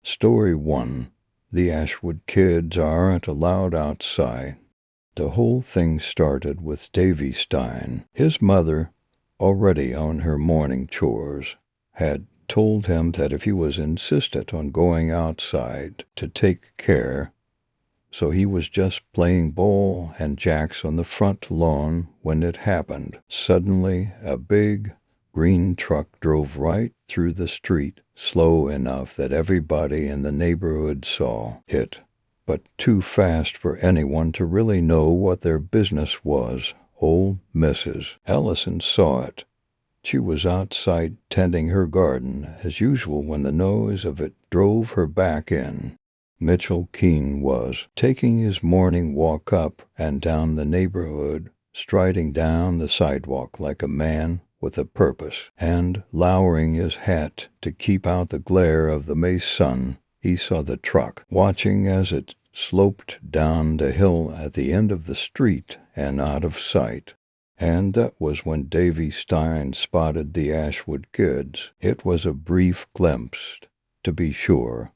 Story 1. The Ashwood kids aren't allowed outside. The whole thing started with Davy Stein. His mother, already on her morning chores, had told him that if he was insistent on going outside to take care, so he was just playing ball and jacks on the front lawn when it happened. Suddenly, a big green truck drove right through the street, slow enough that everybody in the neighborhood saw it, but too fast for anyone to really know what their business was. Old Mrs. Ellison saw it. She was outside tending her garden, as usual, when the noise of it drove her back in. Mitchell Keene was taking his morning walk up and down the neighborhood, striding down the sidewalk like a man with a purpose, and lowering his hat to keep out the glare of the May sun. He saw the truck, watching as it sloped down the hill at the end of the street and out of sight. And that was when Davy Stein spotted the Ashwood kids. It was a brief glimpse, to be sure.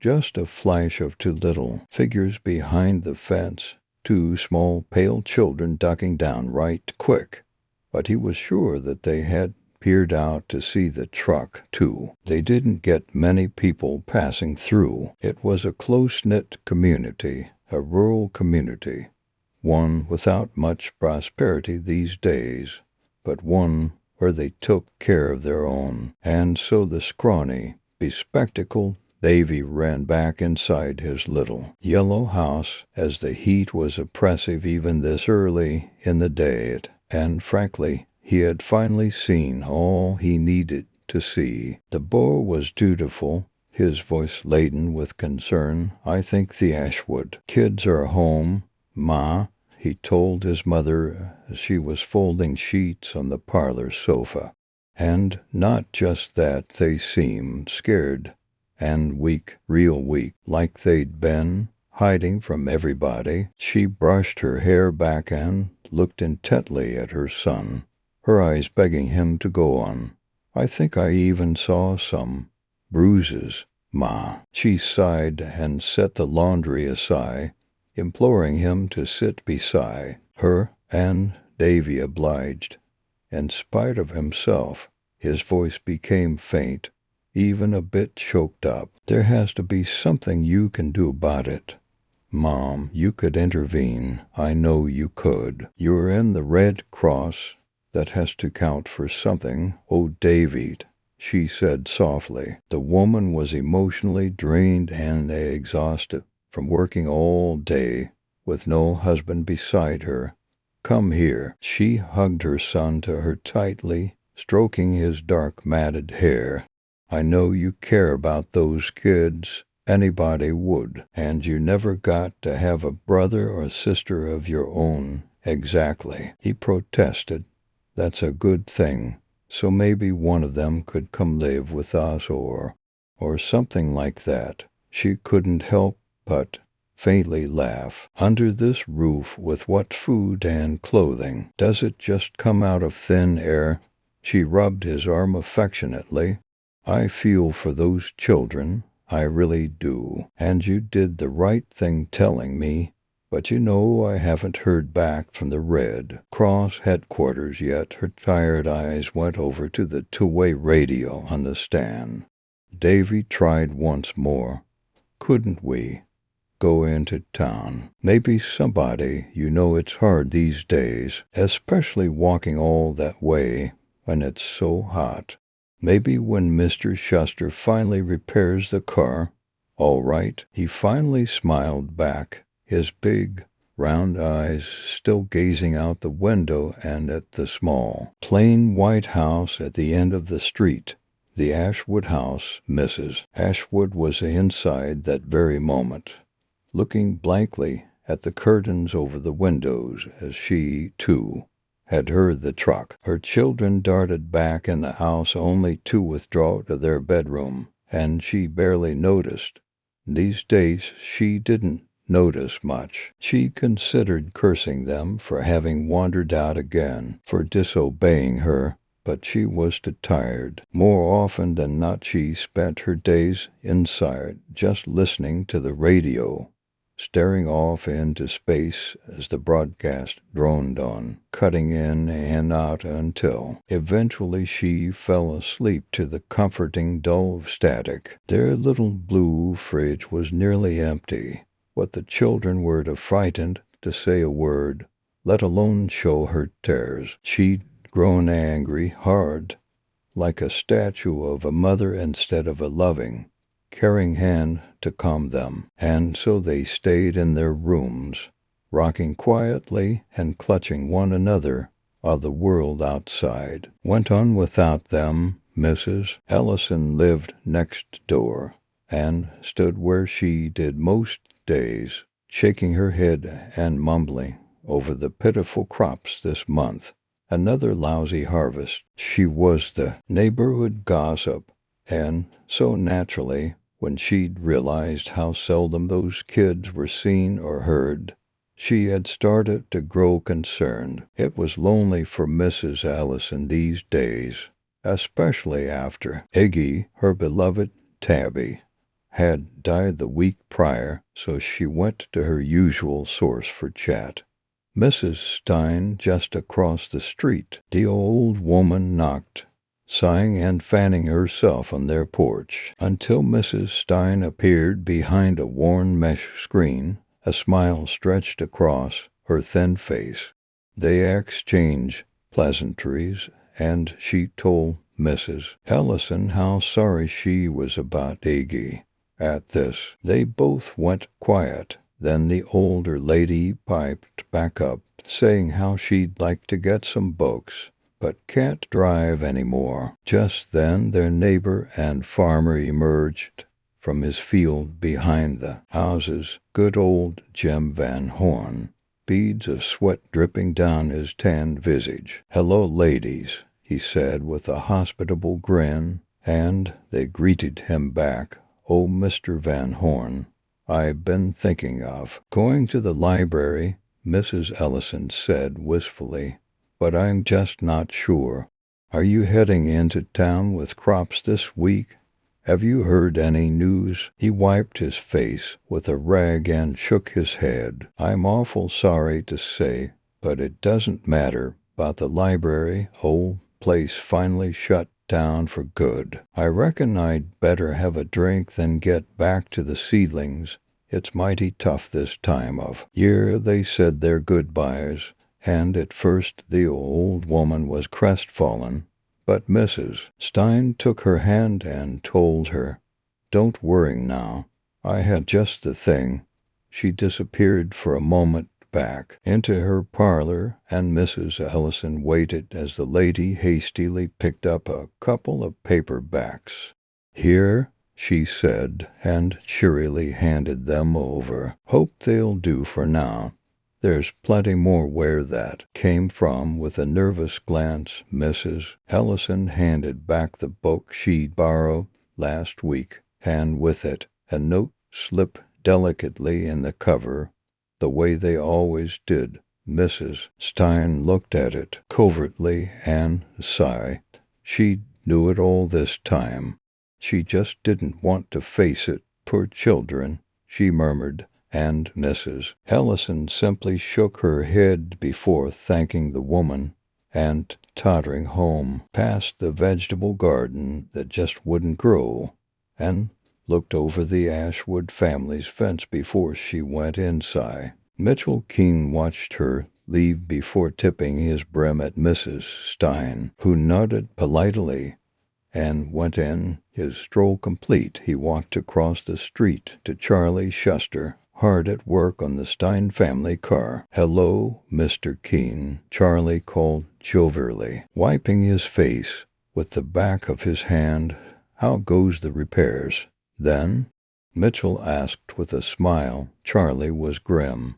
Just a flash of two little figures behind the fence, two small, pale children ducking down right quick. But he was sure that they had peered out to see the truck, too. They didn't get many people passing through. It was a close-knit community, a rural community, one without much prosperity these days, but one where they took care of their own. And so the scrawny, bespectacled Davy ran back inside his little yellow house, as the heat was oppressive even this early in the day, and frankly, he had finally seen all he needed to see. The boy was dutiful, his voice laden with concern. "I think the Ashwood kids are home, Ma," he told his mother as she was folding sheets on the parlor sofa. And not just that, they seemed scared and weak, real weak, like they'd been hiding from everybody. She brushed her hair back and looked intently at her son, her eyes begging him to go on. "I think I even saw some bruises, Ma." She sighed and set the laundry aside, imploring him to sit beside her, and Davy obliged. In spite of himself, his voice became faint, even a bit choked up. "There has to be something you can do about it. Mom, you could intervene. I know you could. You're in the Red Cross. That has to count for something." "Oh, Davy," she said softly. The woman was emotionally drained and exhausted from working all day with no husband beside her. "Come here." She hugged her son to her tightly, stroking his dark matted hair. "I know you care about those kids. Anybody would. And you never got to have a brother or sister of your own." "Exactly," he protested. "That's a good thing. So maybe one of them could come live with us or something like that." She couldn't help but faintly laugh. "Under this roof, with what food and clothing? Does it just come out of thin air?" She rubbed his arm affectionately. "I feel for those children. I really do. And you did the right thing telling me. But you know I haven't heard back from the Red Cross headquarters yet." Her tired eyes went over to the two-way radio on the stand. Davy tried once more. "Couldn't we go into town? Maybe somebody, you know it's hard these days, especially walking all that way when it's so hot. Maybe when Mr. Shuster finally repairs the car." "All right." He finally smiled back, his big, round eyes still gazing out the window and at the small, plain white house at the end of the street. The Ashwood house. Mrs. Ashwood was inside that very moment, looking blankly at the curtains over the windows, as she, too, had heard the truck. Her children darted back in the house only to withdraw to their bedroom, and she barely noticed. These days she didn't notice much. She considered cursing them for having wandered out again, for disobeying her, but she was too tired. More often than not, she spent her days inside, just listening to the radio, staring off into space as the broadcast droned on, cutting in and out until eventually she fell asleep to the comforting dull of static. Their little blue fridge was nearly empty, but the children were too frightened to say a word, let alone show her tears. She'd grown angry, hard, like a statue of a mother instead of a loving, caring hand to calm them, and so they stayed in their rooms, rocking quietly and clutching one another while the world outside went on without them. Mrs. Ellison lived next door and stood where she did most days, shaking her head and mumbling over the pitiful crops this month. Another lousy harvest. She was the neighborhood gossip, and so naturally, when she'd realized how seldom those kids were seen or heard, she had started to grow concerned. It was lonely for Mrs. Ellison these days, especially after Iggy, her beloved tabby, had died the week prior, so she went to her usual source for chat. Mrs. Stein, just across the street. The old woman knocked, sighing and fanning herself on their porch, until Mrs. Stein appeared behind a worn mesh screen, a smile stretched across her thin face. They exchanged pleasantries, and she told Mrs. Ellison how sorry she was about Iggy. At this, they both went quiet. Then the older lady piped back up, saying how she'd like to get some books, but can't drive any more. Just then their neighbor and farmer emerged from his field behind the houses, good old Jim Van Horn, beads of sweat dripping down his tanned visage. "Hello, ladies," he said with a hospitable grin, and they greeted him back. "Oh, Mr. Van Horn, I've been thinking of going to the library," Mrs. Ellison said wistfully, "but I'm just not sure. Are you heading into town with crops this week? Have you heard any news?" He wiped his face with a rag and shook his head. "I'm awful sorry to say, but it doesn't matter about the library. Old place finally shut down for good. I reckon I'd better have a drink than get back to the seedlings. It's mighty tough this time of year." They said their goodbyes, and at first the old woman was crestfallen, but Mrs. Stein took her hand and told her, "Don't worry now. I had just the thing." She disappeared for a moment back into her parlor, and Mrs. Ellison waited as the lady hastily picked up a couple of paperbacks. "Here," she said, and cheerily handed them over. "Hope they'll do for now. There's plenty more where that came from." With a nervous glance, Mrs. Ellison handed back the book she'd borrowed last week, and with it a note slipped delicately in the cover, the way they always did. Mrs. Stein looked at it covertly and sighed. She knew it all this time. She just didn't want to face it. "Poor children," she murmured, and Mrs. Ellison simply shook her head before thanking the woman and tottering home past the vegetable garden that just wouldn't grow, and looked over the Ashwood family's fence before she went inside. Mitchell Keene watched her leave before tipping his brim at Mrs. Stein, who nodded politely and went in. His stroll complete, he walked across the street to Charlie Schuster, hard at work on the Stein family car. "Hello, Mr. Keene," Charlie called jovially, wiping his face with the back of his hand. "How goes the repairs?" Then Mitchell asked with a smile. Charlie was grim.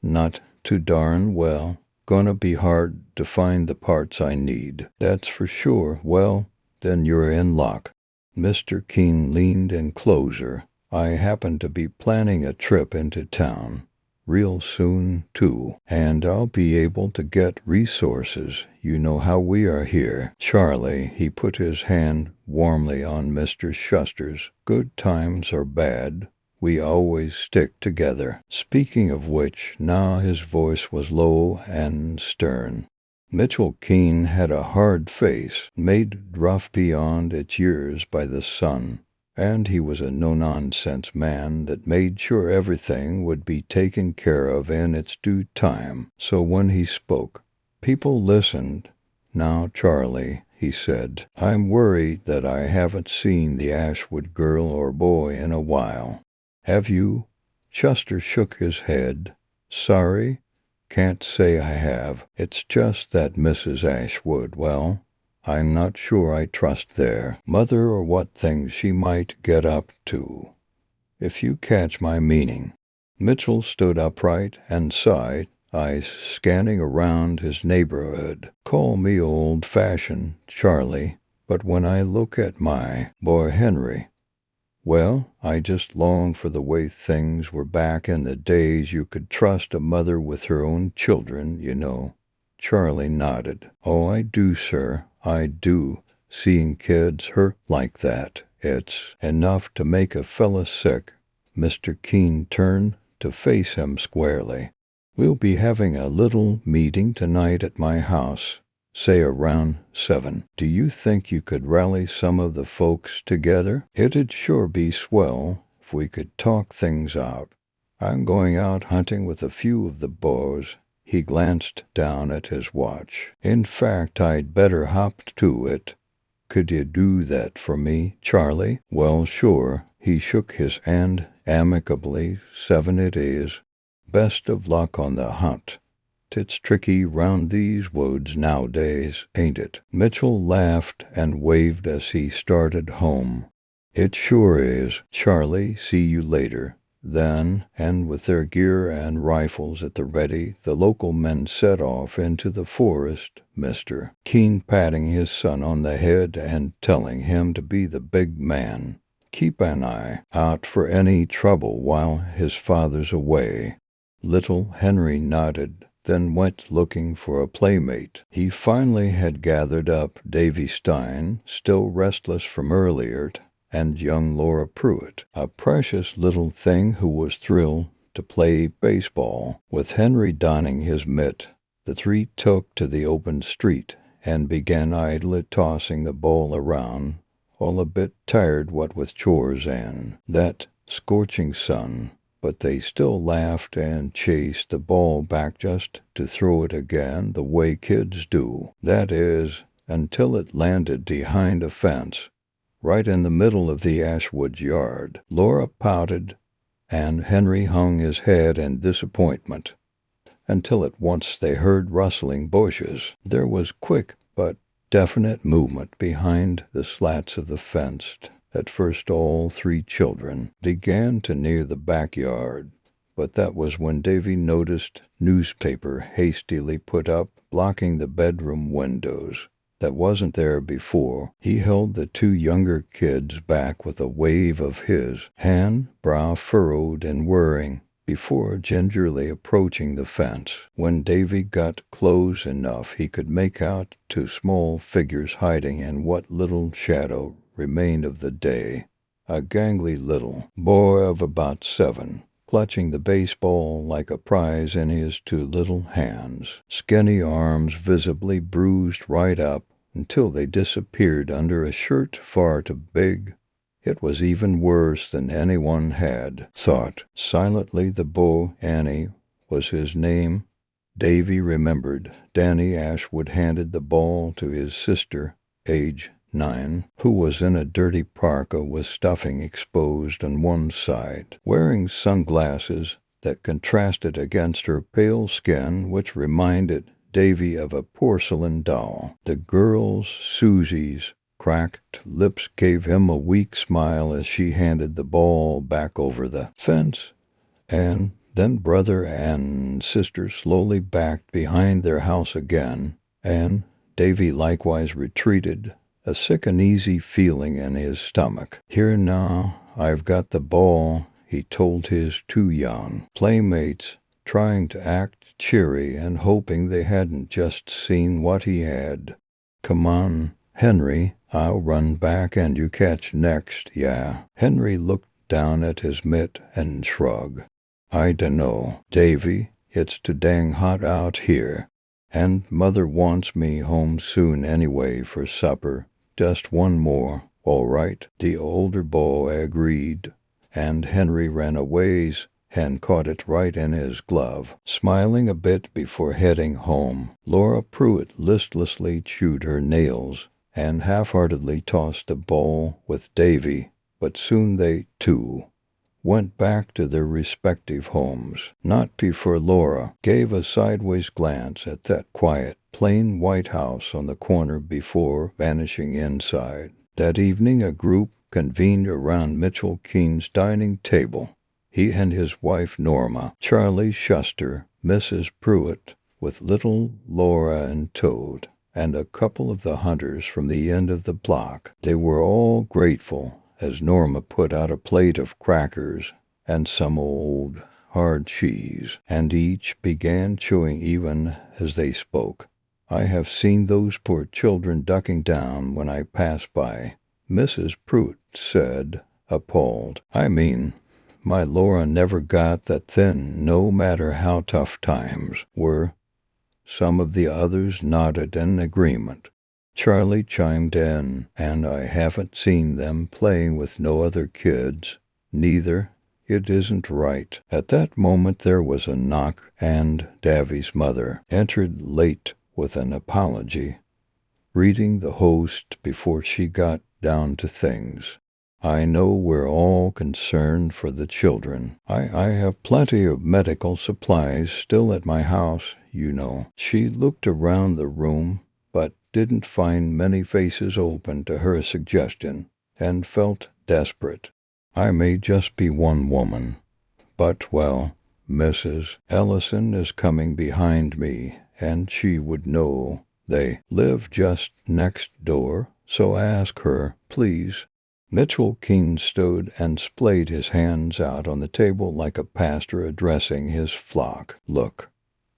Not too darn well. Gonna be hard to find the parts I need, that's for sure." "Well, then you're in luck." Mr. Keene leaned in closer. "I happen to be planning a trip into town. real soon, too. And I'll be able to get resources. You know how we are here. Charlie, he put his hand warmly on Mr. Shuster's. Good times or bad, we always stick together. Speaking of which, now his voice was low and stern. Mitchell Keene had a hard face, made rough beyond its years by the sun, and he was a no-nonsense man that made sure everything would be taken care of in its due time. So when he spoke, people listened. Now, Charlie, he said, I'm worried that I haven't seen the Ashwood girl or boy in a while. Have you? Shuster shook his head. Sorry, can't say I have. It's just that Mrs. Ashwood, well, I'm not sure I trust their mother or what things she might get up to, if you catch my meaning. Mitchell stood upright and sighed, eyes scanning around his neighborhood. Call me old-fashioned, Charlie, but when I look at my boy Henry, well, I just long for the way things were back in the days you could trust a mother with her own children, you know. Charlie nodded. Oh, I do, sir, I do. Seeing kids hurt like that, it's enough to make a fella sick. Mr. Keene turned to face him squarely. We'll be having a little meeting tonight at my house, say around 7. Do you think you could rally some of the folks together? It'd sure be swell if we could talk things out. I'm going out hunting with a few of the boys. He glanced down at his watch. In fact, I'd better hop to it. Could you do that for me, Charlie? Well, sure. He shook his hand amicably. 7 it is. Best of luck on the hunt. It's tricky round these woods nowadays, ain't it? Mitchell laughed and waved as he started home. It sure is. Charlie, see you later. Then, and with their gear and rifles at the ready, the local men set off into the forest, Mr. Keene patting his son on the head and telling him to be the big man. Keep an eye out for any trouble while his father's away. Little Henry nodded, then went looking for a playmate. He finally had gathered up Davy Stein, still restless from earlier, and young Laura Pruitt, a precious little thing who was thrilled to play baseball. With Henry donning his mitt, the three took to the open street and began idly tossing the ball around, all a bit tired what with chores and that scorching sun. But they still laughed and chased the ball back just to throw it again the way kids do. That is, until it landed behind a fence, right in the middle of the Ashwood yard. Laura pouted, and Henry hung his head in disappointment, until at once they heard rustling bushes. There was quick but definite movement behind the slats of the fence. At first all three children began to near the backyard, but that was when Davy noticed newspaper hastily put up blocking the bedroom windows. That wasn't there before. He held the two younger kids back with a wave of his hand, brow furrowed and worrying, before gingerly approaching the fence. When Davy got close enough, he could make out two small figures hiding in what little shadow remained of the day. A gangly little boy of about 7, clutching the baseball like a prize in his two little hands, skinny arms visibly bruised right up until they disappeared under a shirt far too big. It was even worse than anyone had thought. Silently the boy, Annie, was his name. Davy remembered. Danny Ashwood handed the ball to his sister, age 9, who was in a dirty parka with stuffing exposed on one side, wearing sunglasses that contrasted against her pale skin, which reminded Davy of a porcelain doll. The girl's, Susie's, cracked lips gave him a weak smile as she handed the ball back over the fence, and then brother and sister slowly backed behind their house again, and Davy likewise retreated, a sick uneasy feeling in his stomach. Here now, I've got the ball, he told his two young playmates, trying to act cheery and hoping they hadn't just seen what he had. "Come on, Henry, I'll run back and you catch next, yeah." Henry looked down at his mitt and shrugged. "I dunno, Davy, it's too dang hot out here, and Mother wants me home soon anyway for supper. Just one more, all right," the older boy agreed, and Henry ran a ways and caught it right in his glove, smiling a bit before heading home. Laura Pruitt listlessly chewed her nails and half-heartedly tossed the ball with Davy, but soon they, too, went back to their respective homes, not before Laura gave a sideways glance at that quiet, plain white house on the corner before vanishing inside. That evening a group convened around Mitchell Keene's dining table. He and his wife Norma, Charlie Shuster, Mrs. Pruitt, with little Laura and Toad, and a couple of the hunters from the end of the block. They were all grateful as Norma put out a plate of crackers and some old hard cheese, and each began chewing even as they spoke. "I have seen those poor children ducking down when I pass by," Mrs. Pruitt said, appalled. "I mean, my Laura never got that thin, no matter how tough times were." Some of the others nodded in agreement. Charlie chimed in, "And I haven't seen them playing with no other kids, neither. It isn't right." At that moment there was a knock, and Davy's mother entered late with an apology, reading the host before she got down to things. "I know we're all concerned for the children. I have plenty of medical supplies still at my house, you know." She looked around the room, but didn't find many faces open to her suggestion, and felt desperate. "I may just be one woman, but, well, Mrs. Ellison is coming behind me, and she would know. They live just next door, so ask her, please." Mitchell Keene stood and splayed his hands out on the table like a pastor addressing his flock. "Look,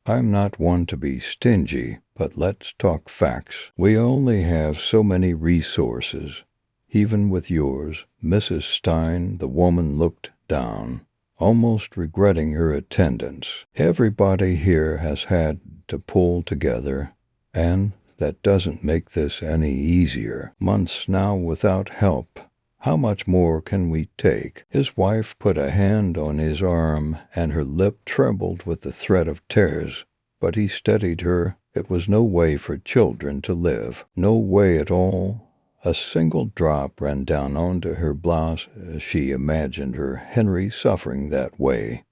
I'm not one to be stingy, but let's talk facts. We only have so many resources. Even with yours, Mrs. Stein." The woman looked down, almost regretting her attendance. "Everybody here has had to pull together, and that doesn't make this any easier. Months now without help. How much more can we take?" His wife put a hand on his arm, and her lip trembled with the threat of tears, but he steadied her. It was no way for children to live. No way at all. A single drop ran down onto her blouse as she imagined her Henry suffering that way.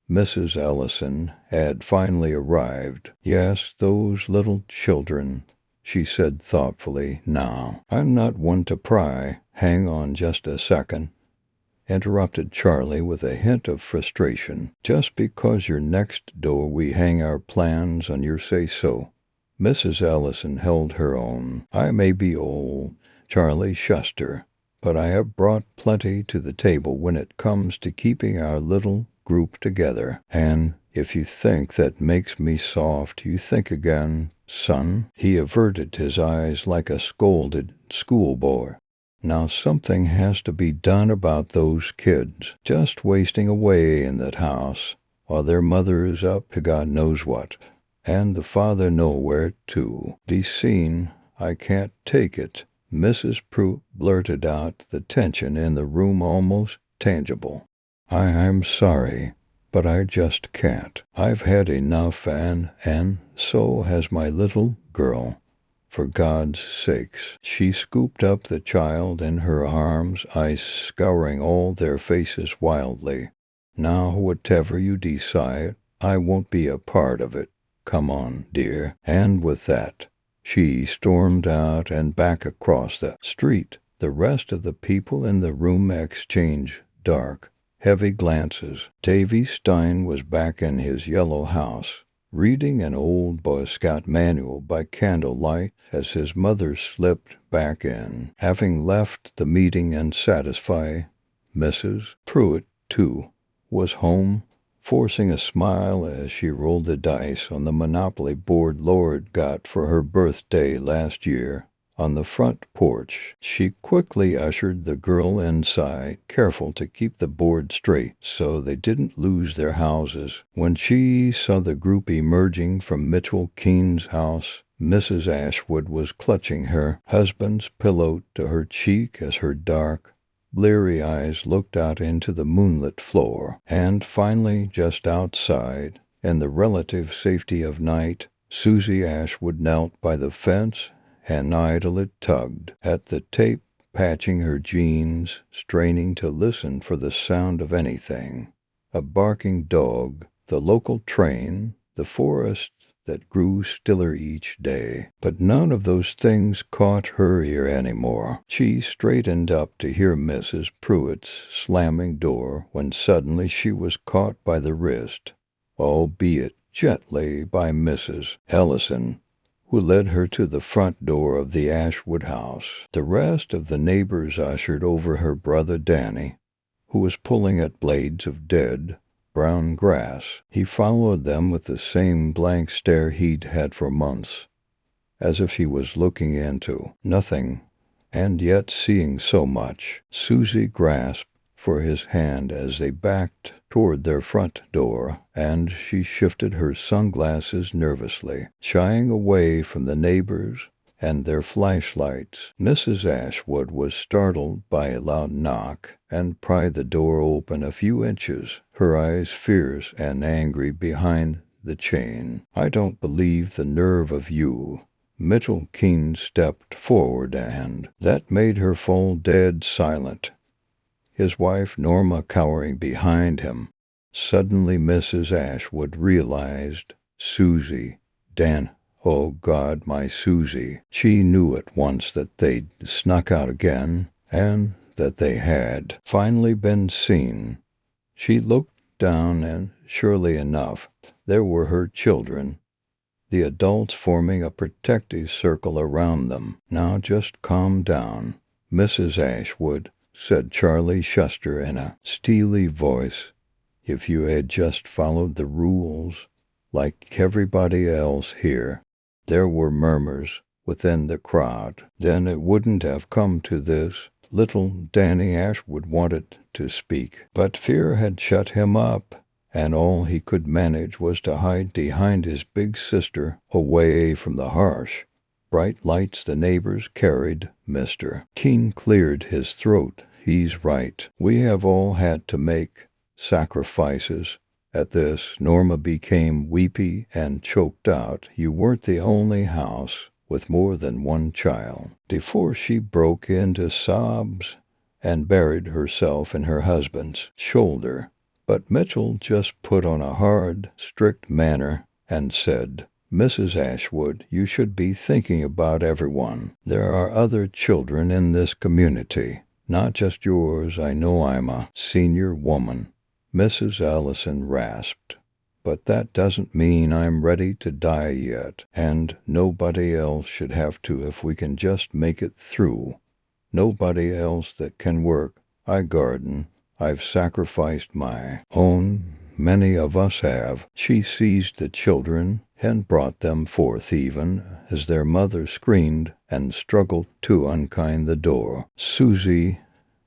Mrs. Ellison had finally arrived. "Yes, those little children," she said thoughtfully. "Now, I'm not one to pry." "Hang on just a second," interrupted Charlie with a hint of frustration. "Just because you're next door we hang our plans on your say-so." Mrs. Ellison held her own. "I may be old, Charlie Shuster, but I have brought plenty to the table when it comes to keeping our little group together, and if you think that makes me soft, you think again, son." He averted his eyes like a scolded schoolboy. "Now something has to be done about those kids just wasting away in that house while their mother is up to God knows what, and the father nowhere, too. Decene, I can't take it." Mrs. Pruitt blurted out, the tension in the room almost tangible. I'm sorry, but I just can't. I've had enough, and so has my little girl. For God's sakes." She scooped up the child in her arms, eyes scouring all their faces wildly. "Now, whatever you decide, I won't be a part of it. Come on, dear." And with that, she stormed out and back across the street. The rest of the people in the room exchanged dark, heavy glances. Davy Stein was back in his yellow house, reading an old Boy Scout manual by candlelight as his mother slipped back in, having left the meeting and satisfied. Mrs. Pruitt, too, was home forcing a smile as she rolled the dice on the Monopoly board Lord got for her birthday last year. On the front porch, she quickly ushered the girl inside, careful to keep the board straight so they didn't lose their houses. When she saw the group emerging from Mitchell Keene's house, Mrs. Ashwood was clutching her husband's pillow to her cheek as her dark, bleary eyes looked out into the moonlit floor. And finally, just outside, in the relative safety of night, Susie Ashwood knelt by the fence and idly tugged at the tape, patching her jeans, straining to listen for the sound of anything. A barking dog, the local train, the forest that grew stiller each day. But none of those things caught her ear anymore. She straightened up to hear Mrs. Pruitt's slamming door when suddenly she was caught by the wrist, albeit gently, by Mrs. Ellison, who led her to the front door of the Ashwood house. The rest of the neighbors ushered over her brother Danny, who was pulling at blades of dead, brown grass. He followed them with the same blank stare he'd had for months, as if he was looking into nothing, and yet seeing so much. Susie grasped for his hand as they backed toward their front door, and she shifted her sunglasses nervously, shying away from the neighbors and their flashlights. Mrs. Ashwood was startled by a loud knock and pried the door open a few inches, her eyes fierce and angry behind the chain. "I don't believe the nerve of you." Mitchell Keene stepped forward, and that made her fall dead silent, his wife Norma cowering behind him. Suddenly Mrs. Ashwood realized Susie, Dan, oh God, my Susie. She knew at once that they'd snuck out again, and that they had finally been seen. She looked down, and surely enough, there were her children, the adults forming a protective circle around them. "Now just calm down, Mrs. Ashwood," said Charlie Shuster in a steely voice. "If you had just followed the rules, like everybody else here," there were murmurs within the crowd, "then it wouldn't have come to this." Little Danny Ashwood wanted to speak, but fear had shut him up, and all he could manage was to hide behind his big sister, away from the harsh, bright lights the neighbors carried. Mr. Keene cleared his throat. "He's right. We have all had to make sacrifices." At this, Norma became weepy and choked out. "You weren't the only house with more than one child." Before she broke into sobs and buried herself in her husband's shoulder. But Mitchell just put on a hard, strict manner and said, "Mrs. Ashwood, you should be thinking about everyone. There are other children in this community, not just yours. I know I'm a senior woman." Mrs. Ellison rasped, "But that doesn't mean I'm ready to die yet, and nobody else should have to if we can just make it through. Nobody else that can work. I garden. I've sacrificed my own. Many of us have." She seized the children and brought them forth even as their mother screamed and struggled to unkind the door. Susie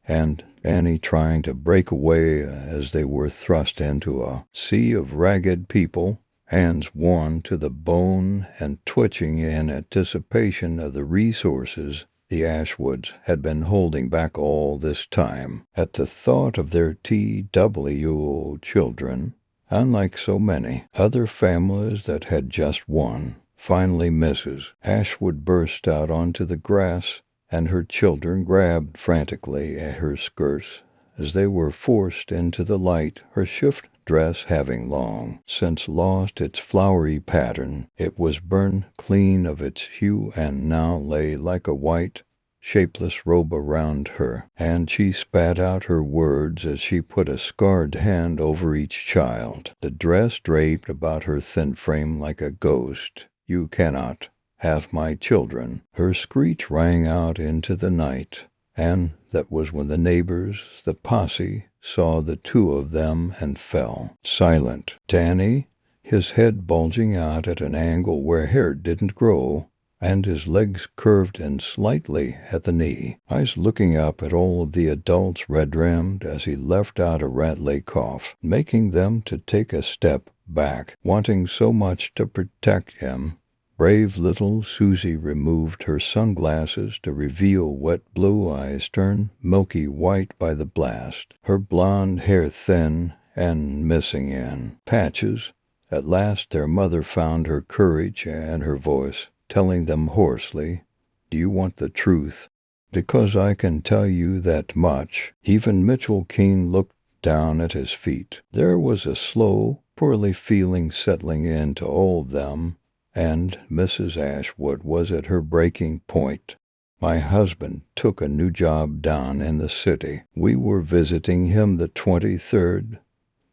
and Annie trying to break away as they were thrust into a sea of ragged people, hands worn to the bone and twitching in anticipation of the resources the Ashwoods had been holding back all this time. At the thought of their TWO children, unlike so many other families that had just one, finally Mrs. Ashwood burst out onto the grass, and her children grabbed frantically at her skirts as they were forced into the light. Her shift dress having long since lost its flowery pattern, it was burned clean of its hue and now lay like a white, shapeless robe around her, and she spat out her words as she put a scarred hand over each child. The dress draped about her thin frame like a ghost. "You cannot have my children." Her screech rang out into the night, and that was when the neighbors, the posse, saw the two of them and fell silent. Danny, his head bulging out at an angle where hair didn't grow, and his legs curved in slightly at the knee, eyes looking up at all of the adults red-rimmed as he left out a rattly cough, making them to take a step back, wanting so much to protect him. Brave little Susie removed her sunglasses to reveal wet blue eyes turned milky white by the blast, her blonde hair thin and missing in patches. At last their mother found her courage and her voice, telling them hoarsely, "Do you want the truth? Because I can tell you that much." Even Mitchell Keene looked down at his feet. There was a slow, poorly feeling settling into all of them, and Mrs. Ashwood was at her breaking point. "My husband took a new job down in the city. We were visiting him the 23rd.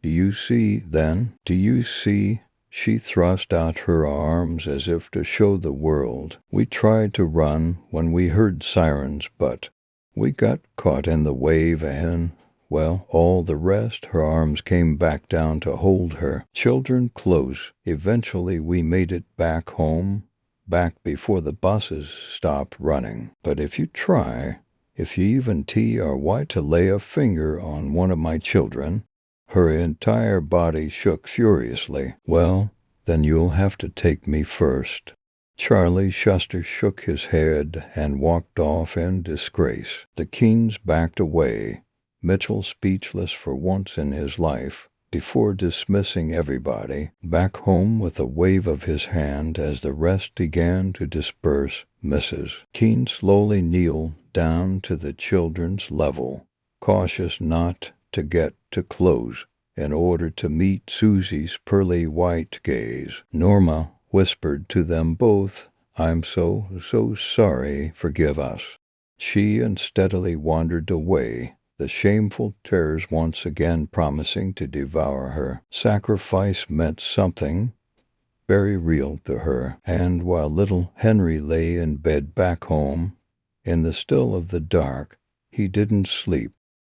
Do you see, then? Do you see?" She thrust out her arms as if to show the world. "We tried to run when we heard sirens, but we got caught in the wave and, well, all the rest." Her arms came back down to hold her children close. "Eventually we made it back home, back before the buses stopped running. But if you try, if you even to lay a finger on one of my children," her entire body shook furiously, "well, then you'll have to take me first." Charlie Shuster shook his head and walked off in disgrace. The Keenes backed away, Mitchell speechless for once in his life, before dismissing everybody, back home with a wave of his hand as the rest began to disperse. Mrs. Keene slowly kneeled down to the children's level, cautious not to get too close in order to meet Susie's pearly white gaze. Norma whispered to them both, "I'm so sorry, forgive us." She unsteadily wandered away, the shameful terrors once again promising to devour her. Sacrifice meant something very real to her, and while little Henry lay in bed back home, in the still of the dark, he didn't sleep.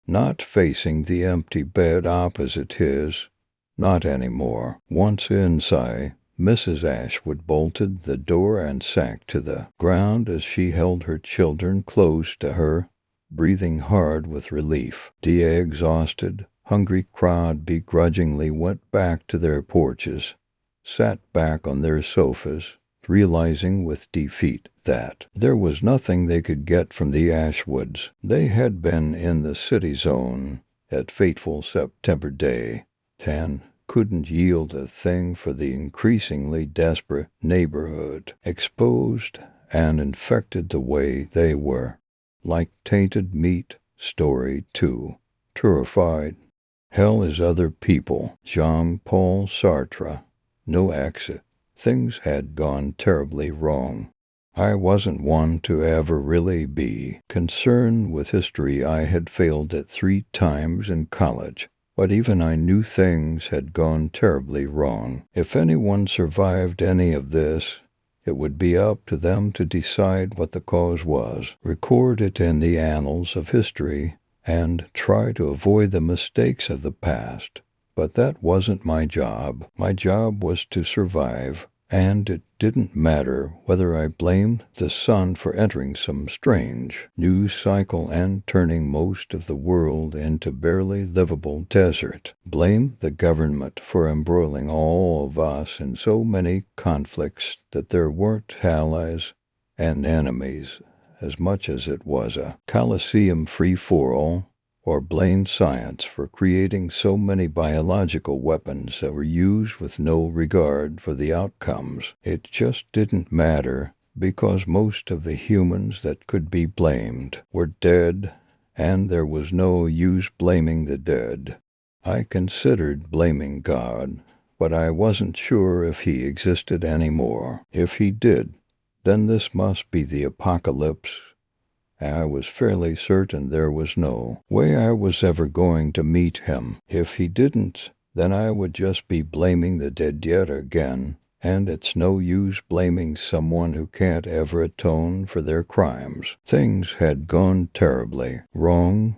Not facing the empty bed opposite his, not anymore. Once inside, Mrs. Ashwood bolted the door and sank to the ground as she held her children close to her, breathing hard with relief. The exhausted, hungry crowd begrudgingly went back to their porches, sat back on their sofas, realizing with defeat that there was nothing they could get from the Ashwoods. They had been in the city zone at fateful September day, and couldn't yield a thing for the increasingly desperate neighborhood, exposed and infected the way they were. Like tainted meat, story 2, terrified. Hell is other people. Jean-Paul Sartre. No exit. Things had gone terribly wrong. I wasn't one to ever really be concerned with history. I had failed it 3 times in college, but even I knew things had gone terribly wrong. If anyone survived any of this, it would be up to them to decide what the cause was, record it in the annals of history, and try to avoid the mistakes of the past. But that wasn't my job. My job was to survive, and it didn't matter whether I blamed the sun for entering some strange new cycle and turning most of the world into barely livable desert, blamed the government for embroiling all of us in so many conflicts that there weren't allies and enemies as much as it was a Colosseum free-for-all, or blamed science for creating so many biological weapons that were used with no regard for the outcomes. It just didn't matter, because most of the humans that could be blamed were dead, and there was no use blaming the dead. I considered blaming God, but I wasn't sure if he existed anymore. If he did, then this must be the apocalypse. I was fairly certain there was no way I was ever going to meet him. If he didn't, then I would just be blaming the dead yet again, and it's no use blaming someone who can't ever atone for their crimes. Things had gone terribly wrong,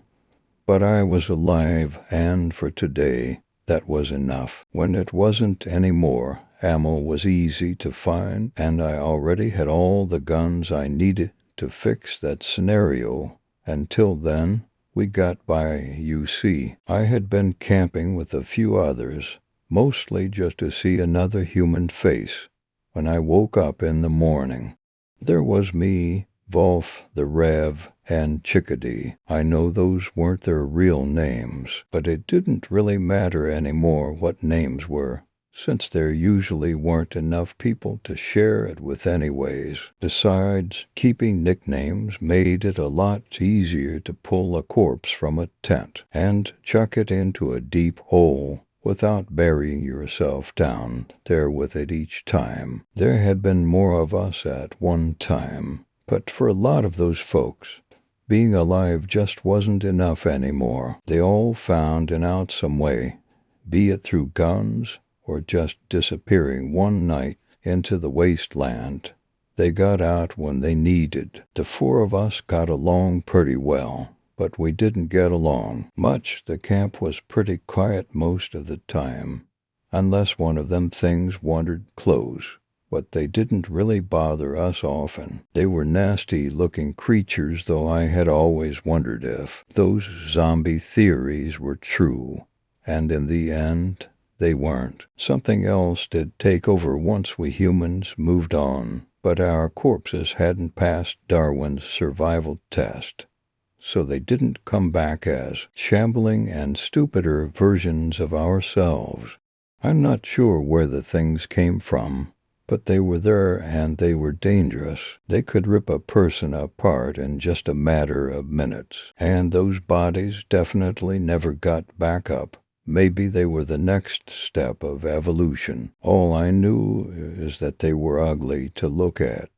But I was alive, and for today, that was enough. When it wasn't any more, ammo was easy to find, and I already had all the guns I needed to fix that scenario. Until then, we got by, you see. I had been camping with a few others, mostly just to see another human face. When I woke up in the morning, there was me, Wolf, the Rev, and Chickadee. I know those weren't their real names, but it didn't really matter anymore what names were, since there usually weren't enough people to share it with anyways. Besides, keeping nicknames made it a lot easier to pull a corpse from a tent and chuck it into a deep hole without burying yourself down there with it each time. There had been more of us at one time, but for a lot of those folks, being alive just wasn't enough anymore. They all found out some way, be it through guns or just disappearing one night into the wasteland. They got out when they needed. The four of us got along pretty well, but we didn't get along much. The camp was pretty quiet most of the time, unless one of them things wandered close. But they didn't really bother us often. They were nasty-looking creatures, though I had always wondered if those zombie theories were true, and in the end, they weren't. Something else did take over once we humans moved on, but our corpses hadn't passed Darwin's survival test, so they didn't come back as shambling and stupider versions of ourselves. I'm not sure where the things came from, but they were there and they were dangerous. They could rip a person apart in just a matter of minutes, and those bodies definitely never got back up. Maybe they were the next step of evolution. All I knew is that they were ugly to look at,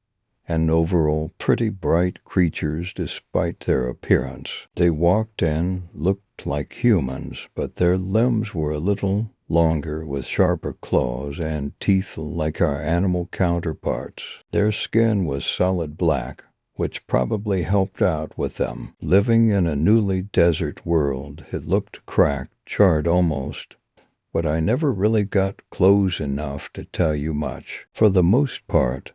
and overall pretty bright creatures despite their appearance. They walked and looked like humans, but their limbs were a little longer, with sharper claws and teeth like our animal counterparts. Their skin was solid black, which probably helped out with them. Living in a newly desert world, it looked cracked, charred almost, but I never really got close enough to tell you much. For the most part,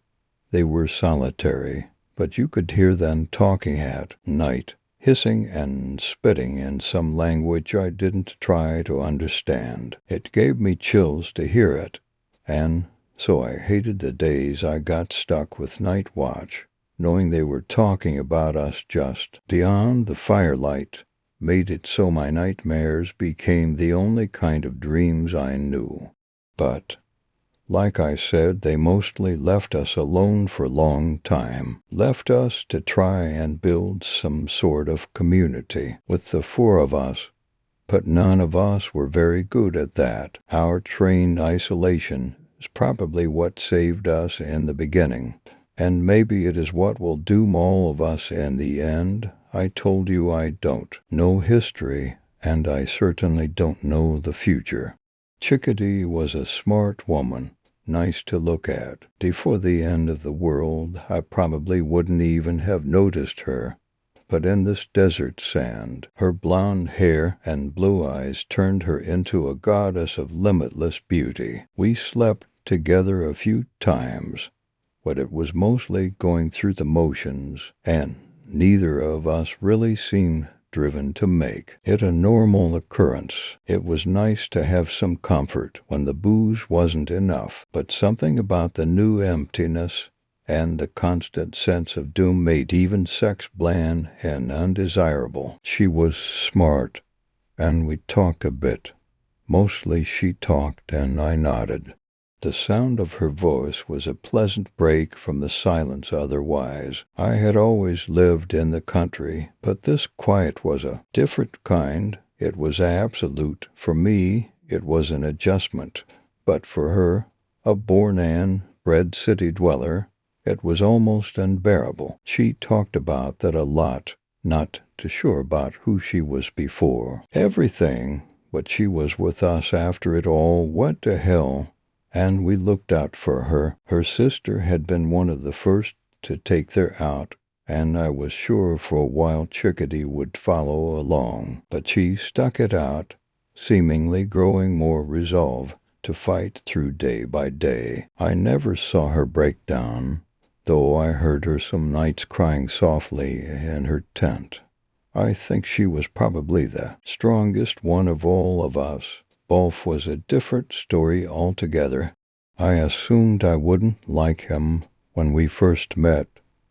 they were solitary, but you could hear them talking at night, hissing and spitting in some language I didn't try to understand. It gave me chills to hear it, and so I hated the days I got stuck with night watch, knowing they were talking about us just beyond the firelight. Made it so my nightmares became the only kind of dreams I knew. But like I said, they mostly left us alone for a long time, left us to try and build some sort of community with the four of us, but none of us were very good at that. Our trained isolation is probably what saved us in the beginning, and maybe it is what will doom all of us in the end. I told you I don't know history, and I certainly don't know the future. Chickadee was a smart woman, nice to look at. Before the end of the world, I probably wouldn't even have noticed her. But in this desert sand, her blonde hair and blue eyes turned her into a goddess of limitless beauty. We slept together a few times, but it was mostly going through the motions, and neither of us really seemed driven to make it a normal occurrence. It was nice to have some comfort when the booze wasn't enough, but something about the new emptiness and the constant sense of doom made even sex bland and undesirable. She was smart, and we talked a bit. Mostly she talked and I nodded. The sound of her voice was a pleasant break from the silence otherwise. I had always lived in the country, but this quiet was a different kind. It was absolute. For me, it was an adjustment, but for her, a born and bred city dweller, it was almost unbearable. She talked about that a lot, not too sure about who she was before everything, but she was with us after it all went to hell, and we looked out for her. Her sister had been one of the first to take her out and I was sure for a while Chickadee would follow along, but she stuck it out, seemingly growing more resolve to fight through day by day. I never saw her break down, though I heard her some nights crying softly in her tent. I think she was probably the strongest one of all of us. Wolf was a different story altogether. I assumed I wouldn't like him when we first met,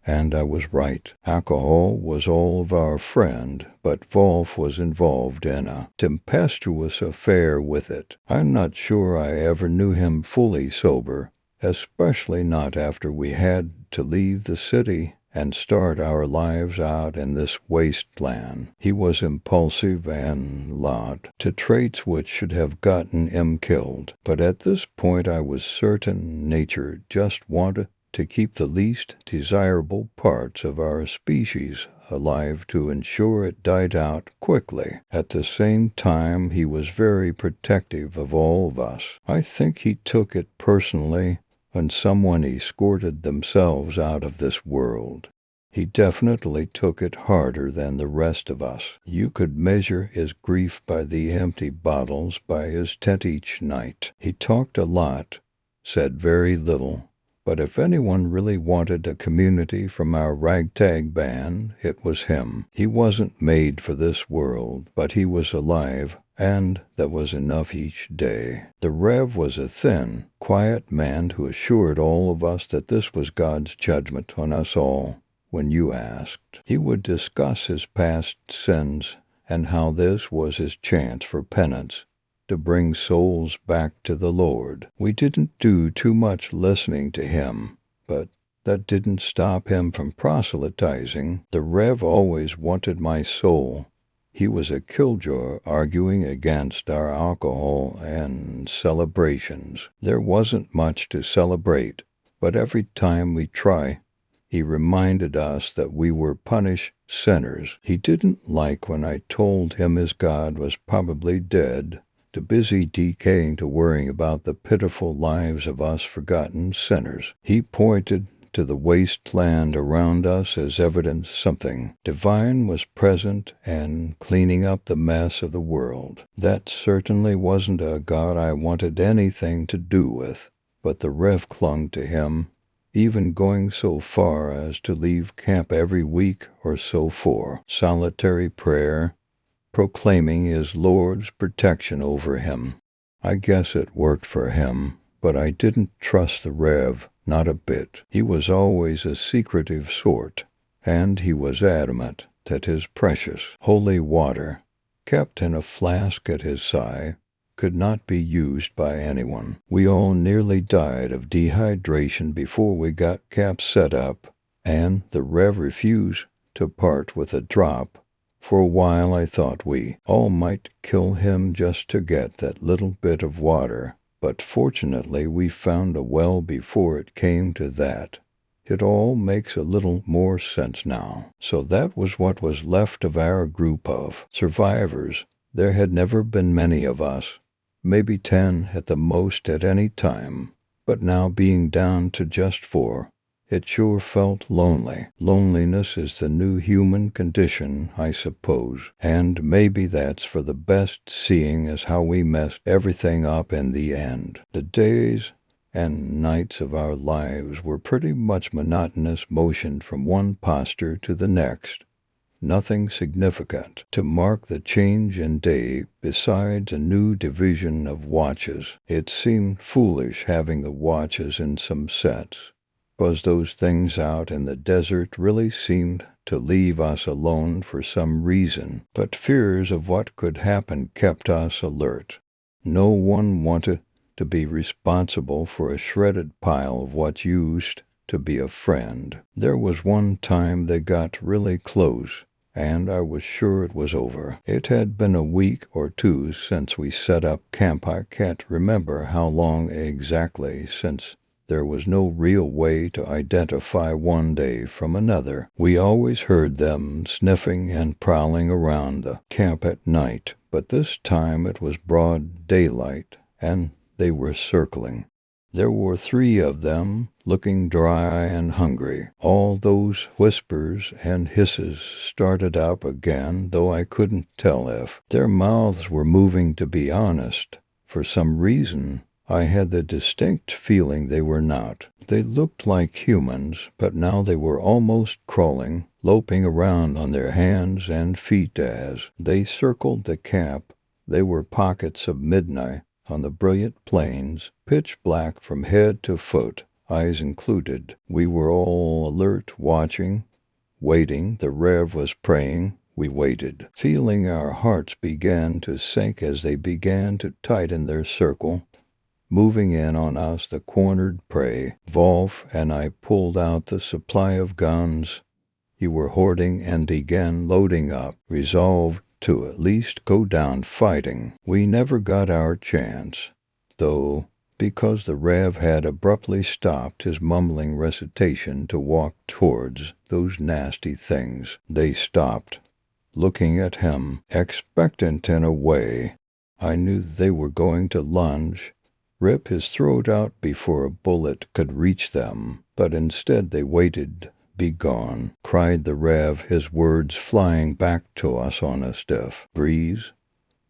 and I was right. Alcohol was all of our friend, but Wolf was involved in a tempestuous affair with it. I'm not sure I ever knew him fully sober, especially not after we had to leave the city and start our lives out in this wasteland. He was impulsive and loud, to traits which should have gotten him killed. But at this point I was certain nature just wanted to keep the least desirable parts of our species alive to ensure it died out quickly. At the same time, he was very protective of all of us. I think he took it personally when someone escorted themselves out of this world. He definitely took it harder than the rest of us. You could measure his grief by the empty bottles by his tent each night. He talked a lot, said very little, but if anyone really wanted a community from our ragtag band, it was him. He wasn't made for this world, but he was alive, and that was enough each day. The Rev was a thin, quiet man who assured all of us that this was God's judgment on us all when you asked. He would discuss his past sins and how this was his chance for penance, to bring souls back to the Lord. We didn't do too much listening to him, but that didn't stop him from proselytizing. The Rev always wanted my soul. He was a killjoy arguing against our alcohol and celebrations. There wasn't much to celebrate, but every time we try, he reminded us that we were punished sinners. He didn't like when I told him his God was probably dead, too busy decaying to worrying about the pitiful lives of us forgotten sinners. He pointed to the wasteland around us as evidence something divine was present and cleaning up the mess of the world. That certainly wasn't a God I wanted anything to do with, but the Rev clung to him, even going so far as to leave camp every week or so for solitary prayer, proclaiming his Lord's protection over him. I guess it worked for him, but I didn't trust the Rev, not a bit. He was always a secretive sort, and he was adamant that his precious holy water, kept in a flask at his side, could not be used by anyone. We all nearly died of dehydration before we got camp set up, and the Rev refused to part with a drop. For a while I thought we all might kill him just to get that little bit of water, but fortunately we found a well before it came to that. It all makes a little more sense now. So that was what was left of our group of survivors. There had never been many of us, maybe 10 at the most at any time, but now being down to just 4, it sure felt lonely. Loneliness is the new human condition, I suppose, and maybe that's for the best, seeing as how we messed everything up in the end. The days and nights of our lives were pretty much monotonous motion from one posture to the next. Nothing significant to mark the change in day besides a new division of watches. It seemed foolish having the watches in some sets, because those things out in the desert really seemed to leave us alone for some reason, but fears of what could happen kept us alert. No one wanted to be responsible for a shredded pile of what used to be a friend. There was one time they got really close, and I was sure it was over. It had been a week or 2 since we set up camp. I can't remember how long exactly, since there was no real way to identify one day from another. We always heard them sniffing and prowling around the camp at night, but this time it was broad daylight, and they were circling. There were 3 of them, looking dry and hungry. All those whispers and hisses started up again, though I couldn't tell if their mouths were moving, to be honest. For some reason, I had the distinct feeling they were not. They looked like humans, but now they were almost crawling, loping around on their hands and feet as they circled the camp. They were pockets of midnight on the brilliant plains, pitch black from head to foot, eyes included. We were all alert, watching, waiting. The Rev was praying. We waited, feeling our hearts began to sink as they began to tighten their circle, moving in on us, the cornered prey. Volf and I pulled out the supply of guns you were hoarding and began loading up, resolved to at least go down fighting. We never got our chance, though, because the Rev had abruptly stopped his mumbling recitation to walk towards those nasty things. They stopped, looking at him, expectant in a way. I knew they were going to lunge, rip his throat out before a bullet could reach them, but instead they waited. "Be gone," cried the Rev, his words flying back to us on a stiff breeze,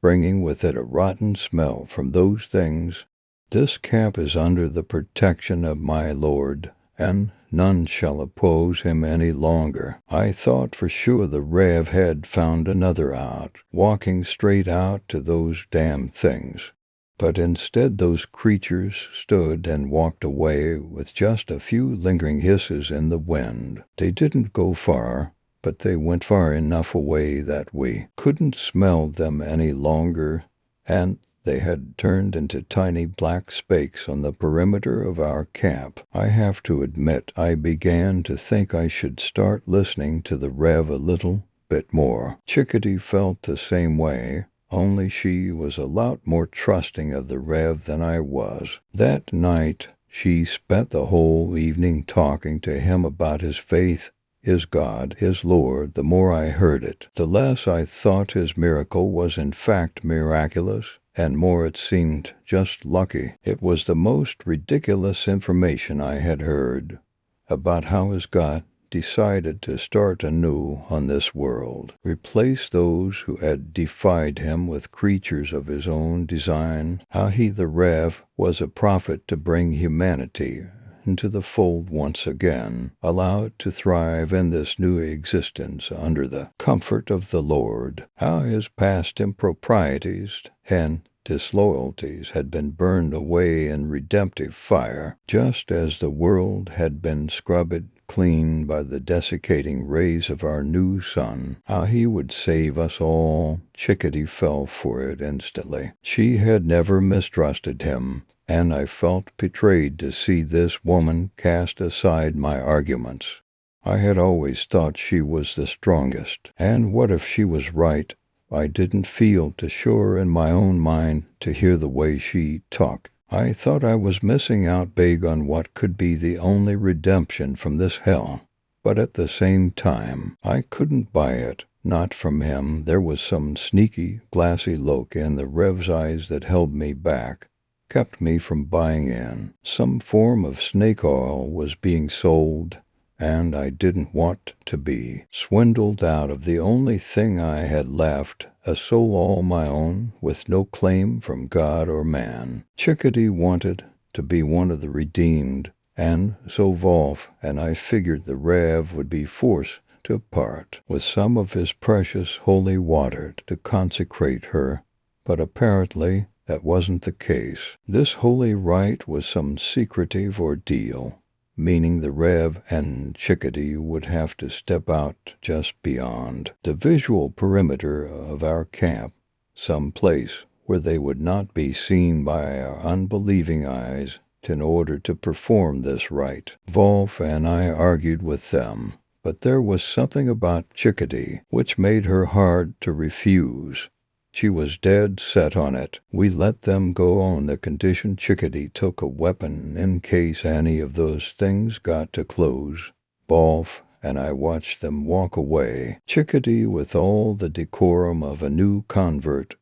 bringing with it a rotten smell from those things. "This camp is under the protection of my Lord, and none shall oppose him any longer." I thought for sure the Rev had found another out, walking straight out to those damn things. But instead those creatures stood and walked away with just a few lingering hisses in the wind. They didn't go far, but they went far enough away that we couldn't smell them any longer, and they had turned into tiny black specks on the perimeter of our camp. I have to admit I began to think I should start listening to the Rev a little bit more. Chickadee felt the same way, only she was a lot more trusting of the Rev than I was. That night she spent the whole evening talking to him about his faith, his God, his Lord. The more I heard it, the less I thought his miracle was in fact miraculous, and more it seemed just lucky. It was the most ridiculous information I had heard about how his God decided to start anew on this world, replace those who had defied him with creatures of his own design, how he, the Rev, was a prophet to bring humanity into the fold once again, allow it to thrive in this new existence under the comfort of the Lord, how his past improprieties and disloyalties had been burned away in redemptive fire, just as the world had been scrubbed clean by the desiccating rays of our new sun, how he would save us all. Chickadee fell for it instantly. She had never mistrusted him, and I felt betrayed to see this woman cast aside my arguments. I had always thought she was the strongest, and what if she was right? I didn't feel too sure in my own mind to hear the way she talked. I thought I was missing out big on what could be the only redemption from this hell, but at the same time, I couldn't buy it. Not from him. There was some sneaky, glassy look in the Rev's eyes that held me back, kept me from buying in. Some form of snake oil was being sold, and I didn't want to be swindled out of the only thing I had left, a soul all my own, with no claim from God or man. Chickadee wanted to be one of the redeemed, and so Volf and I figured the Rev would be forced to part with some of his precious holy water to consecrate her, but apparently that wasn't the case. This holy rite was some secretive ordeal, meaning the Rev and Chickadee would have to step out just beyond the visual perimeter of our camp, some place where they would not be seen by our unbelieving eyes, in order to perform this rite. Volf and I argued with them, but there was something about Chickadee which made her hard to refuse. She was dead set on it. We let them go on the condition Chickadee took a weapon in case any of those things got too close. Volf and I watched them walk away. Chickadee, with all the decorum of a new convert,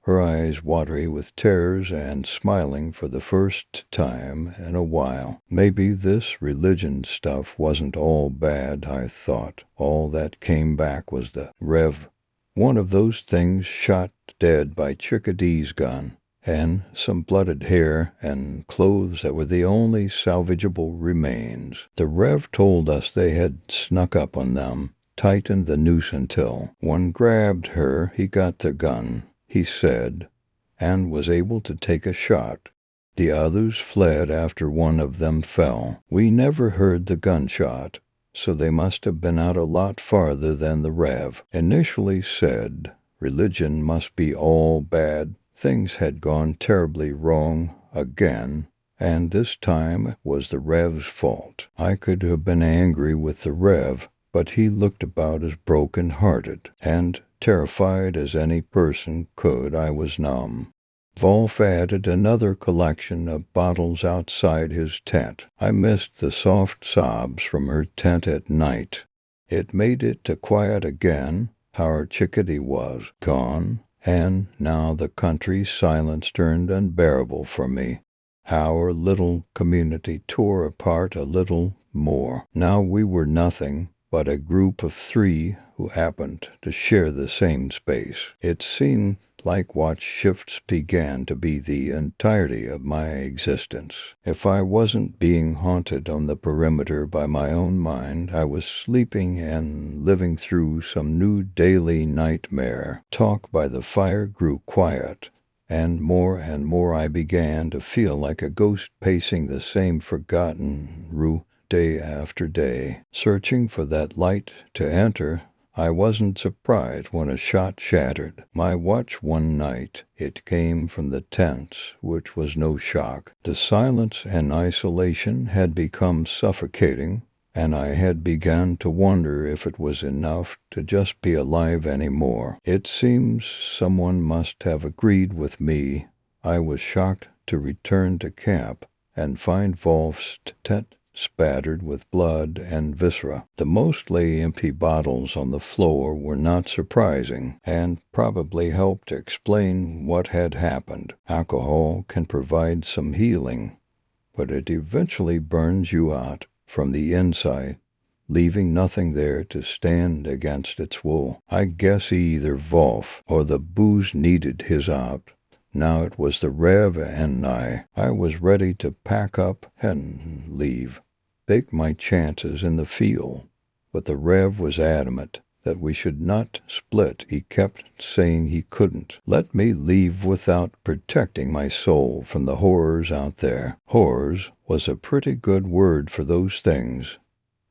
her eyes watery with tears and smiling for the first time in a while. Maybe this religion stuff wasn't all bad, I thought. All that came back was the Rev. One of those things shot dead by Chickadee's gun, and some blooded hair and clothes that were the only salvageable remains. The Rev told us they had snuck up on them, tightened the noose until one grabbed her. He got the gun, he said, and was able to take a shot. The others fled after one of them fell. We never heard the gunshot, so they must have been out a lot farther than the Rev initially said. Religion must be all bad. Things had gone terribly wrong again, and this time was the Rev's fault. I could have been angry with the Rev, but he looked about as broken-hearted and terrified as any person could. I was numb. Volf added another collection of bottles outside his tent. I missed the soft sobs from her tent at night. It made it to quiet again. Our Chickadee was gone, and now the country's silence turned unbearable for me. Our little community tore apart a little more. Now we were nothing but a group of three who happened to share the same space. It seemed like watch shifts began to be the entirety of my existence. If I wasn't being haunted on the perimeter by my own mind, I was sleeping and living through some new daily nightmare. Talk by the fire grew quiet, and more I began to feel like a ghost pacing the same forgotten route day after day, searching for that light to enter. I wasn't surprised when a shot shattered my watch one night. It came from the tents, which was no shock. The silence and isolation had become suffocating, and I had begun to wonder if it was enough to just be alive anymore. It seems someone must have agreed with me. I was shocked to return to camp and find Volf's tent spattered with blood and viscera. The mostly empty bottles on the floor were not surprising, and probably helped explain what had happened. Alcohol can provide some healing, but it eventually burns you out from the inside, leaving nothing there to stand against its will. I guess either Volf or the booze needed his out. Now it was the Rev and I. I was ready to pack up and leave, take my chances in the field, but the Rev was adamant that we should not split. He kept saying he couldn't let me leave without protecting my soul from the horrors out there. Horrors was a pretty good word for those things,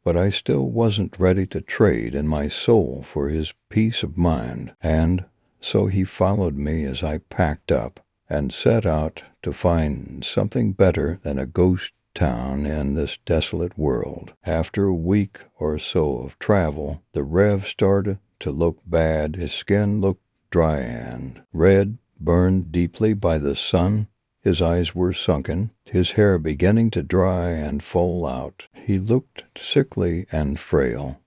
but I still wasn't ready to trade in my soul for his peace of mind, and so he followed me as I packed up and set out to find something better than a ghost town in this desolate world. After a week or so of travel, the Rev started to look bad. His skin looked dry and red, burned deeply by the sun. His eyes were sunken, his hair beginning to dry and fall out. He looked sickly and frail,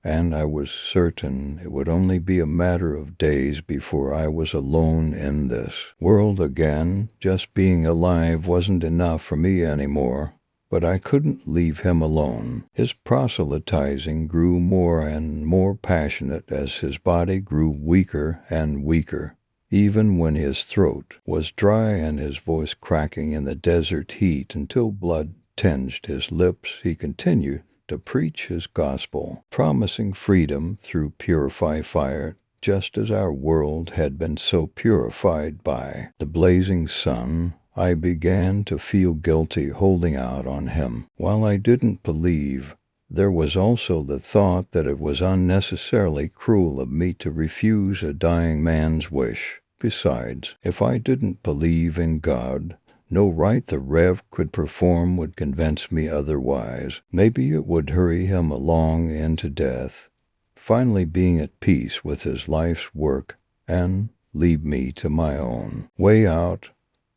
and I was certain it would only be a matter of days before I was alone in this world again. Just being alive wasn't enough for me anymore, but I couldn't leave him alone. His proselytizing grew more and more passionate as his body grew weaker and weaker. Even when his throat was dry and his voice cracking in the desert heat until blood tinged his lips, he continued to preach his gospel, promising freedom through purified fire, just as our world had been so purified by the blazing sun. I began to feel guilty holding out on him. While I didn't believe, there was also the thought that it was unnecessarily cruel of me to refuse a dying man's wish. Besides, if I didn't believe in God, no rite the Rev could perform would convince me otherwise. Maybe it would hurry him along into death, finally being at peace with his life's work, and leave me to my own. Way out,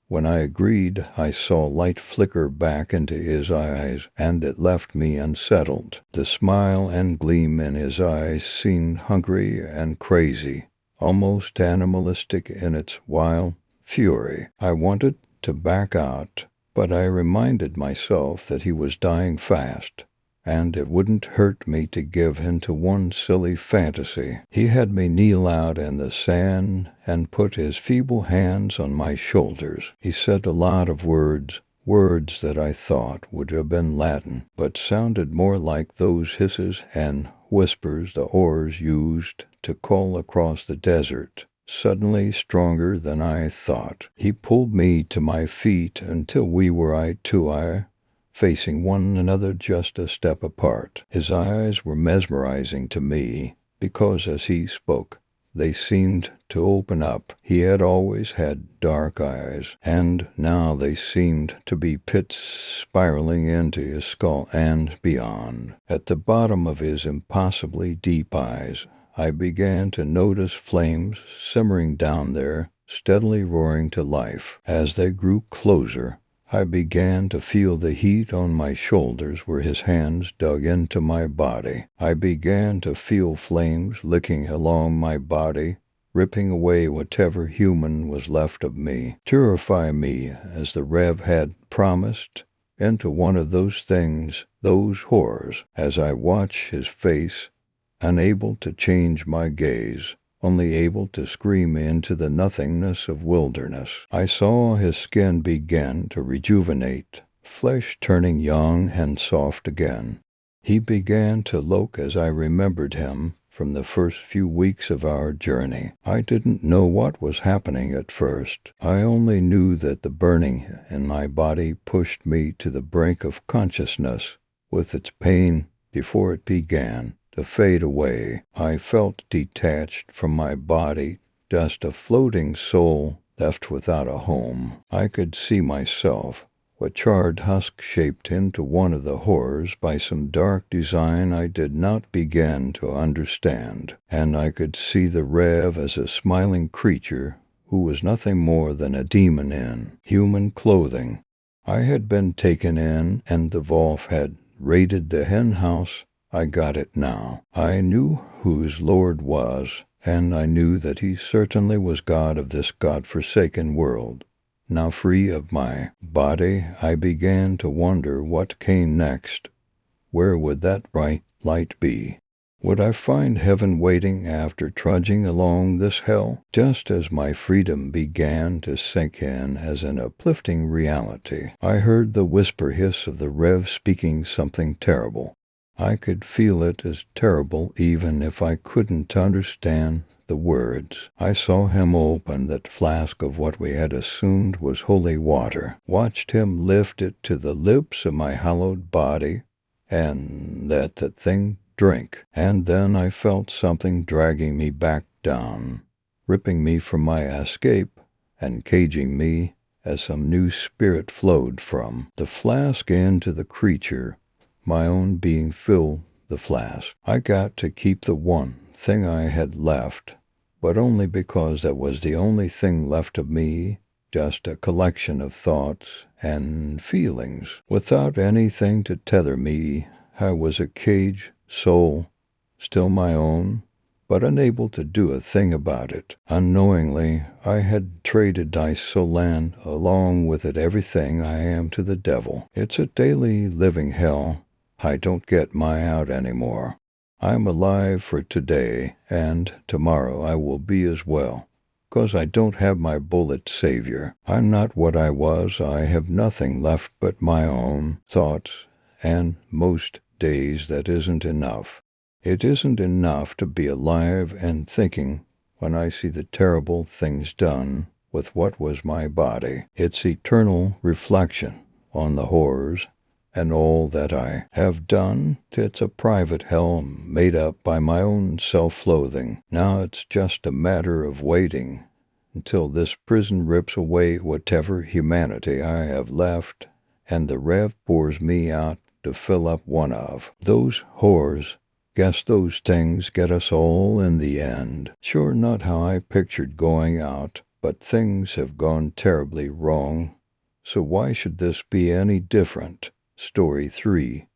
when I agreed, I saw light flicker back into his eyes, and it left me unsettled. The smile and gleam in his eyes seemed hungry and crazy. almost animalistic in its wild fury. I wanted to back out, but I reminded myself that he was dying fast, and it wouldn't hurt me to give in to one silly fantasy. He had me kneel out in the sand and put his feeble hands on my shoulders. He said a lot of words that I thought would have been Latin, but sounded more like those hisses and whispers the oars used to call across the desert. Suddenly stronger than I thought, he pulled me to my feet until we were eye to eye, facing one another just a step apart. His eyes were mesmerizing to me because as he spoke, they seemed to open up. He had always had dark eyes, and now they seemed to be pits spiraling into his skull and beyond. At the bottom of his impossibly deep eyes, I began to notice flames simmering down there, steadily roaring to life. As they grew closer, I began to feel the heat on my shoulders where his hands dug into my body. I began to feel flames licking along my body, ripping away whatever human was left of me. Purify me, as the Rev had promised, into one of those things, those horrors. As I watch his face, unable to change my gaze, only able to scream into the nothingness of wilderness, I saw his skin begin to rejuvenate, flesh turning young and soft again. He began to look as I remembered him from the first few weeks of our journey. I didn't know what was happening at first. I only knew that the burning in my body pushed me to the brink of consciousness with its pain before it began to fade away. I felt detached from my body, just a floating soul left without a home. I could see myself, a charred husk shaped into one of the horrors by some dark design I did not begin to understand, and I could see the Rev as a smiling creature who was nothing more than a demon in human clothing. I had been taken in, and the Volf had raided the hen house. I got it now. I knew who his Lord was, and I knew that he certainly was God of this God-forsaken world. Now free of my body, I began to wonder what came next. Where would that bright light be? Would I find heaven waiting after trudging along this hell? Just as my freedom began to sink in as an uplifting reality, I heard the whisper hiss of the Rev speaking something terrible. I could feel it as terrible even if I couldn't understand the words. I saw him open that flask of what we had assumed was holy water, watched him lift it to the lips of my hallowed body, and let the thing drink. And then I felt something dragging me back down, ripping me from my escape and caging me as some new spirit flowed from the flask into the creature. My own being filled the flask. I got to keep the one thing I had left, but only because that was the only thing left of me, just a collection of thoughts and feelings. Without anything to tether me, I was a caged soul, still my own, but unable to do a thing about it. Unknowingly, I had traded Isoland, along with it everything I am, to the devil. It's a daily living hell. I don't get my out anymore. I'm alive for today, and tomorrow I will be as well, 'cause I don't have my bullet savior. I'm not what I was. I have nothing left but my own thoughts, and most days that isn't enough. It isn't enough to be alive and thinking when I see the terrible things done with what was my body. It's eternal reflection on the horrors and all that I have done. It's a private hell made up by my own self-loathing. Now it's just a matter of waiting until this prison rips away whatever humanity I have left, and the Rev pours me out to fill up one of those horrors. Guess those things get us all in the end. Sure, not how I pictured going out, but things have gone terribly wrong. So why should this be any different? Story 3.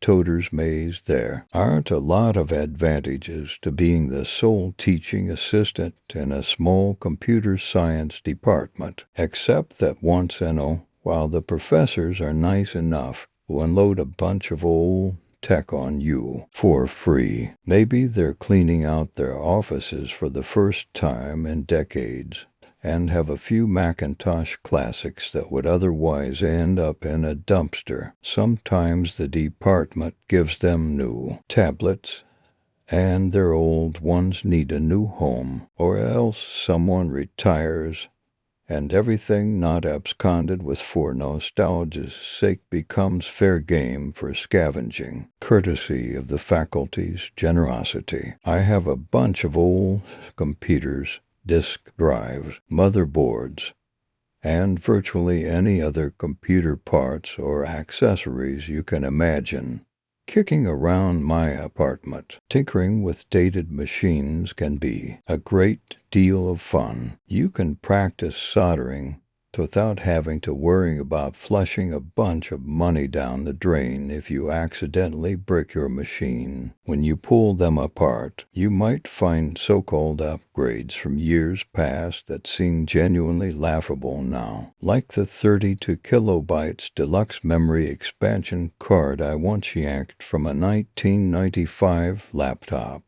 toter's maze there. Aren't a lot of advantages to being the sole teaching assistant in a small computer science department, except that once in a while the professors are nice enough to unload a bunch of old tech on you for free. Maybe they're cleaning out their offices for the first time in decades and have a few Macintosh classics that would otherwise end up in a dumpster. Sometimes the department gives them new tablets, and their old ones need a new home, or else someone retires and everything not absconded with for nostalgia's sake becomes fair game for scavenging, courtesy of the faculty's generosity. I have a bunch of old computers, disk drives, motherboards, and virtually any other computer parts or accessories you can imagine kicking around my apartment. Tinkering with dated machines can be a great deal of fun. You can practice soldering without having to worry about flushing a bunch of money down the drain if you accidentally brick your machine. When you pull them apart, you might find so-called upgrades from years past that seem genuinely laughable now, like the 32 kilobytes deluxe memory expansion card I once yanked from a 1995 laptop.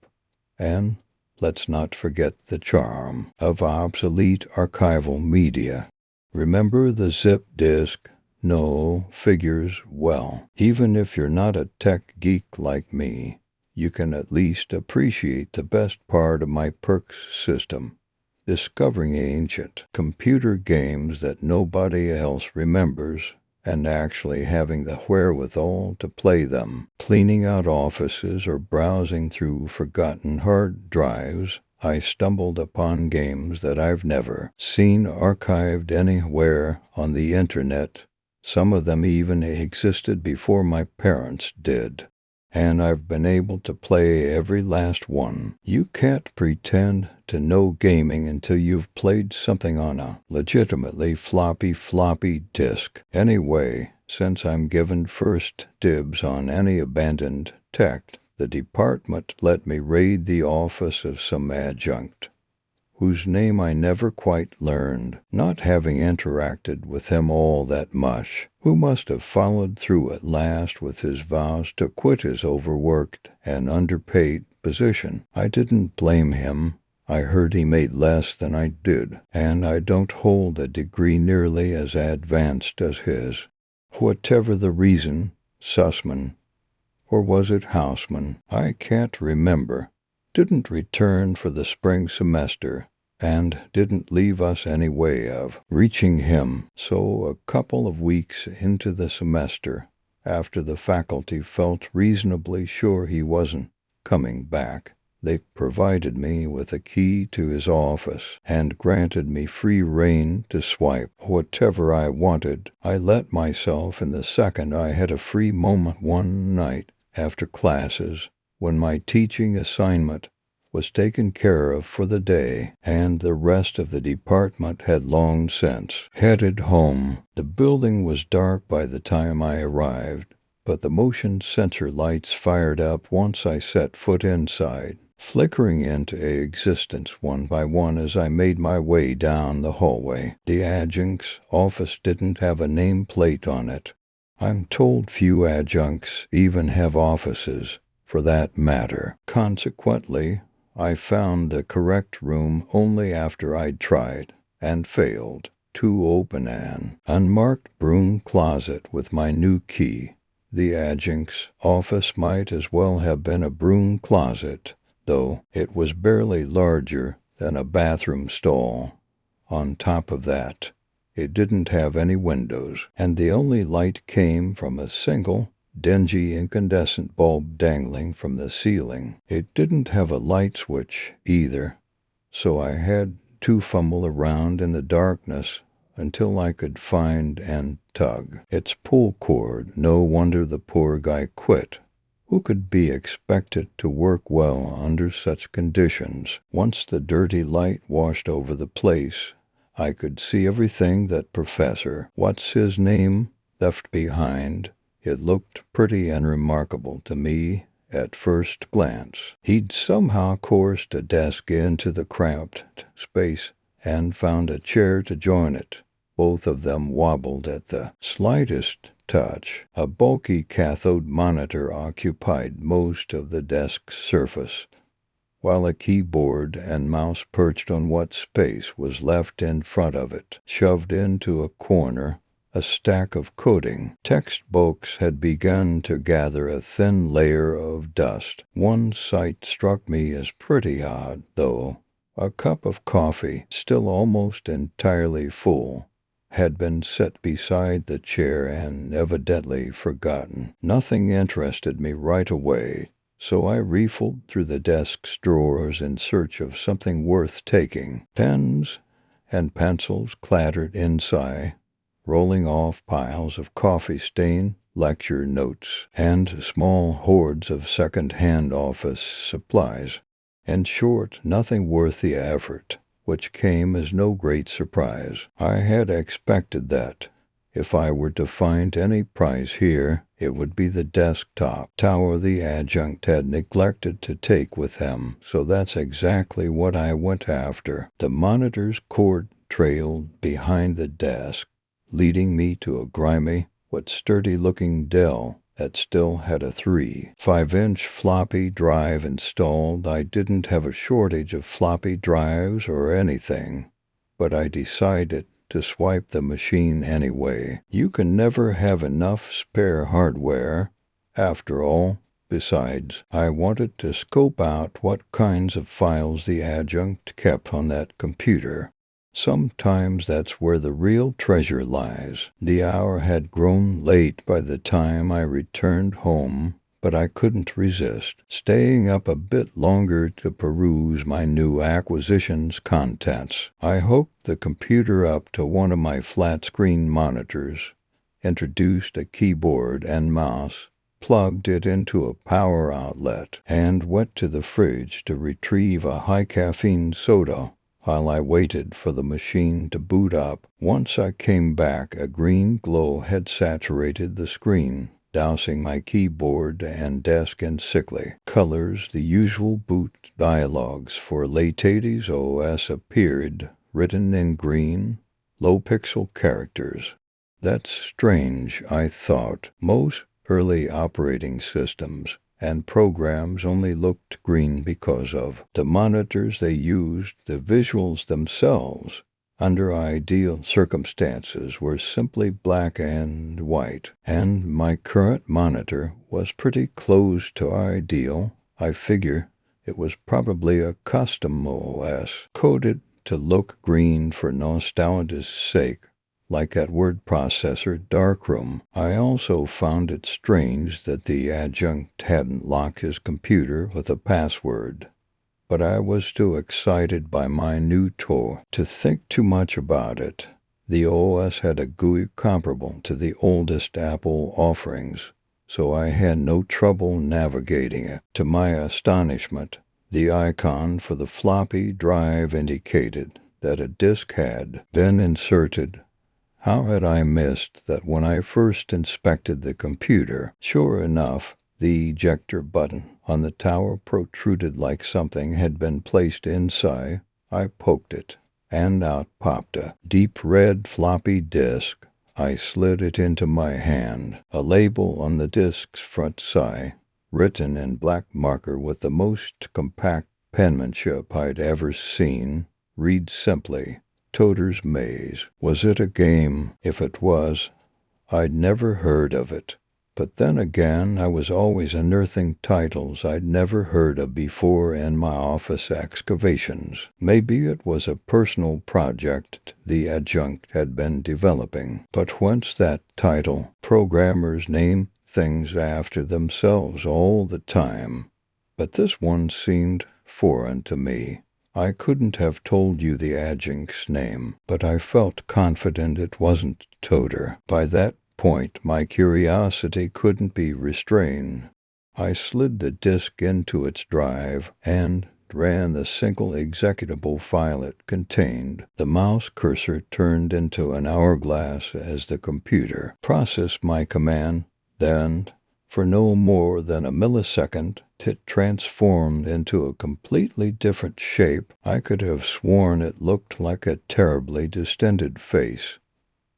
And let's not forget the charm of obsolete archival media. Remember the zip disk? No, figures well. Even if you're not a tech geek like me, you can at least appreciate the best part of my perks system. Discovering ancient computer games that nobody else remembers and actually having the wherewithal to play them. Cleaning out offices or browsing through forgotten hard drives, I stumbled upon games that I've never seen archived anywhere on the internet. Some of them even existed before my parents did, and I've been able to play every last one. You can't pretend to know gaming until you've played something on a legitimately floppy disk. Anyway, since I'm given first dibs on any abandoned tech, the department let me raid the office of some adjunct, whose name I never quite learned, not having interacted with him all that much, who must have followed through at last with his vows to quit his overworked and underpaid position. I didn't blame him. I heard he made less than I did, and I don't hold a degree nearly as advanced as his. Whatever the reason, Sussman, or was it Houseman, I can't remember, didn't return for the spring semester, and didn't leave us any way of reaching him. So a couple of weeks into the semester, after the faculty felt reasonably sure he wasn't coming back, they provided me with a key to his office and granted me free rein to swipe whatever I wanted. I let myself in the second I had a free moment one night after classes, when my teaching assignment was taken care of for the day, and the rest of the department had long since headed home. The building was dark by the time I arrived, but the motion sensor lights fired up once I set foot inside, flickering into existence one by one as I made my way down the hallway. The adjunct's office didn't have a nameplate on it. I'm told few adjuncts even have offices, for that matter. Consequently, I found the correct room only after I'd tried, and failed, to open an unmarked broom closet with my new key. The adjunct's office might as well have been a broom closet, though it was barely larger than a bathroom stall. On top of that, it didn't have any windows, and the only light came from a single, dingy incandescent bulb dangling from the ceiling. It didn't have a light switch either, so I had to fumble around in the darkness until I could find and tug its pull cord. No wonder the poor guy quit. Who could be expected to work well under such conditions? Once the dirty light washed over the place, I could see everything that Professor What's-His-Name left behind, It looked pretty and remarkable to me at first glance. He'd somehow coursed a desk into the cramped space and found a chair to join it. Both of them wobbled at the slightest touch. A bulky cathode monitor occupied most of the desk's surface, while a keyboard and mouse perched on what space was left in front of it. Shoved into a corner, a stack of coding textbooks had begun to gather a thin layer of dust. One sight struck me as pretty odd, though. A cup of coffee, still almost entirely full, had been set beside the chair and evidently forgotten. Nothing interested me right away, so I riffled through the desk's drawers in search of something worth taking. Pens and pencils clattered inside, rolling off piles of coffee-stained lecture notes and small hoards of second-hand office supplies. In short, nothing worth the effort, which came as no great surprise. I had expected that, if I were to find any prize here, it would be the desktop tower the adjunct had neglected to take with him, so that's exactly what I went after. The monitor's cord trailed behind the desk, leading me to a grimy, but sturdy-looking Dell that still had a 3.5-inch floppy drive installed. I didn't have a shortage of floppy drives or anything, but I decided to swipe the machine anyway. You can never have enough spare hardware, after all. Besides, I wanted to scope out what kinds of files the adjunct kept on that computer. Sometimes that's where the real treasure lies. The hour had grown late by the time I returned home, but I couldn't resist staying up a bit longer to peruse my new acquisition's contents. I hooked the computer up to one of my flat-screen monitors, introduced a keyboard and mouse, plugged it into a power outlet, and went to the fridge to retrieve a high-caffeine soda. While I waited for the machine to boot up, once I came back, a green glow had saturated the screen, dousing my keyboard and desk in sickly colors. The usual boot dialogues for late 80s OS appeared, written in green, low-pixel characters. That's strange, I thought. Most early operating systems and programs only looked green because of the monitors they used. The visuals themselves, under ideal circumstances, were simply black and white, and my current monitor was pretty close to ideal. I figure it was probably a custom OS, coded to look green for nostalgia's sake, like that word processor Darkroom. I also found it strange that the adjunct hadn't locked his computer with a password, but I was too excited by my new toy to think too much about it. The OS had a GUI comparable to the oldest Apple offerings, so I had no trouble navigating it. To my astonishment, the icon for the floppy drive indicated that a disk had been inserted. How had I missed that when I first inspected the computer? Sure enough, the ejector button on the tower protruded like something had been placed inside. I poked it, and out popped a deep red floppy disk. I slid it into my hand. A label on the disk's front side, written in black marker with the most compact penmanship I'd ever seen, read simply, Toter's Maze. Was it a game? If it was, I'd never heard of it. But then again, I was always unearthing titles I'd never heard of before in my office excavations. Maybe it was a personal project the adjunct had been developing. But whence that title? Programmers name things after themselves all the time, but this one seemed foreign to me. I couldn't have told you the adjunct's name, but I felt confident it wasn't Toter. By that point, my curiosity couldn't be restrained. I slid the disk into its drive and ran the single executable file it contained. The mouse cursor turned into an hourglass as the computer processed my command, Then, for no more than a millisecond, it transformed into a completely different shape. I could have sworn it looked like a terribly distended face,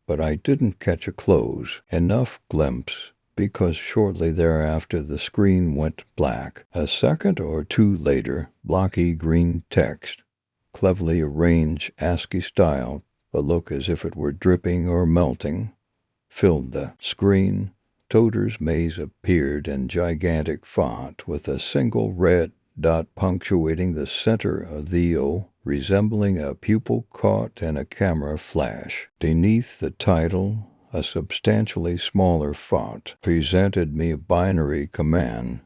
but I didn't catch a close enough glimpse, because shortly thereafter the screen went black. A second or two later, blocky green text, cleverly arranged ASCII style, a look as if it were dripping or melting, filled the screen. Toter's maze appeared in gigantic font, with a single red dot punctuating the center of the O, resembling a pupil caught in a camera flash. Beneath the title, a substantially smaller font presented me a binary command: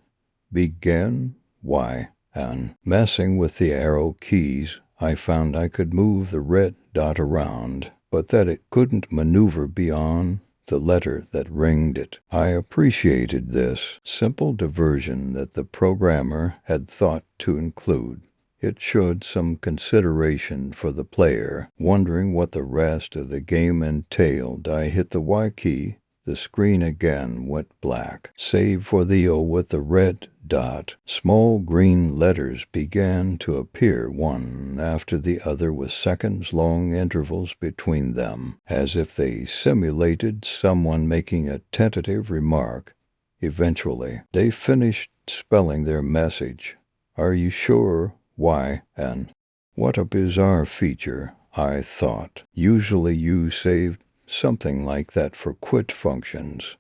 begin Y. And messing with the arrow keys, I found I could move the red dot around, but that it couldn't maneuver beyond the letter that ringed it. I appreciated this simple diversion that the programmer had thought to include. It showed some consideration for the player. Wondering what the rest of the game entailed, I hit the Y key. The screen again went black, save for the O with the red dot. Small green letters began to appear one after the other with seconds-long intervals between them, as if they simulated someone making a tentative remark. Eventually, they finished spelling their message. "Are you sure? Y." And what a bizarre feature, I thought. Usually you saved something like that for quit functions,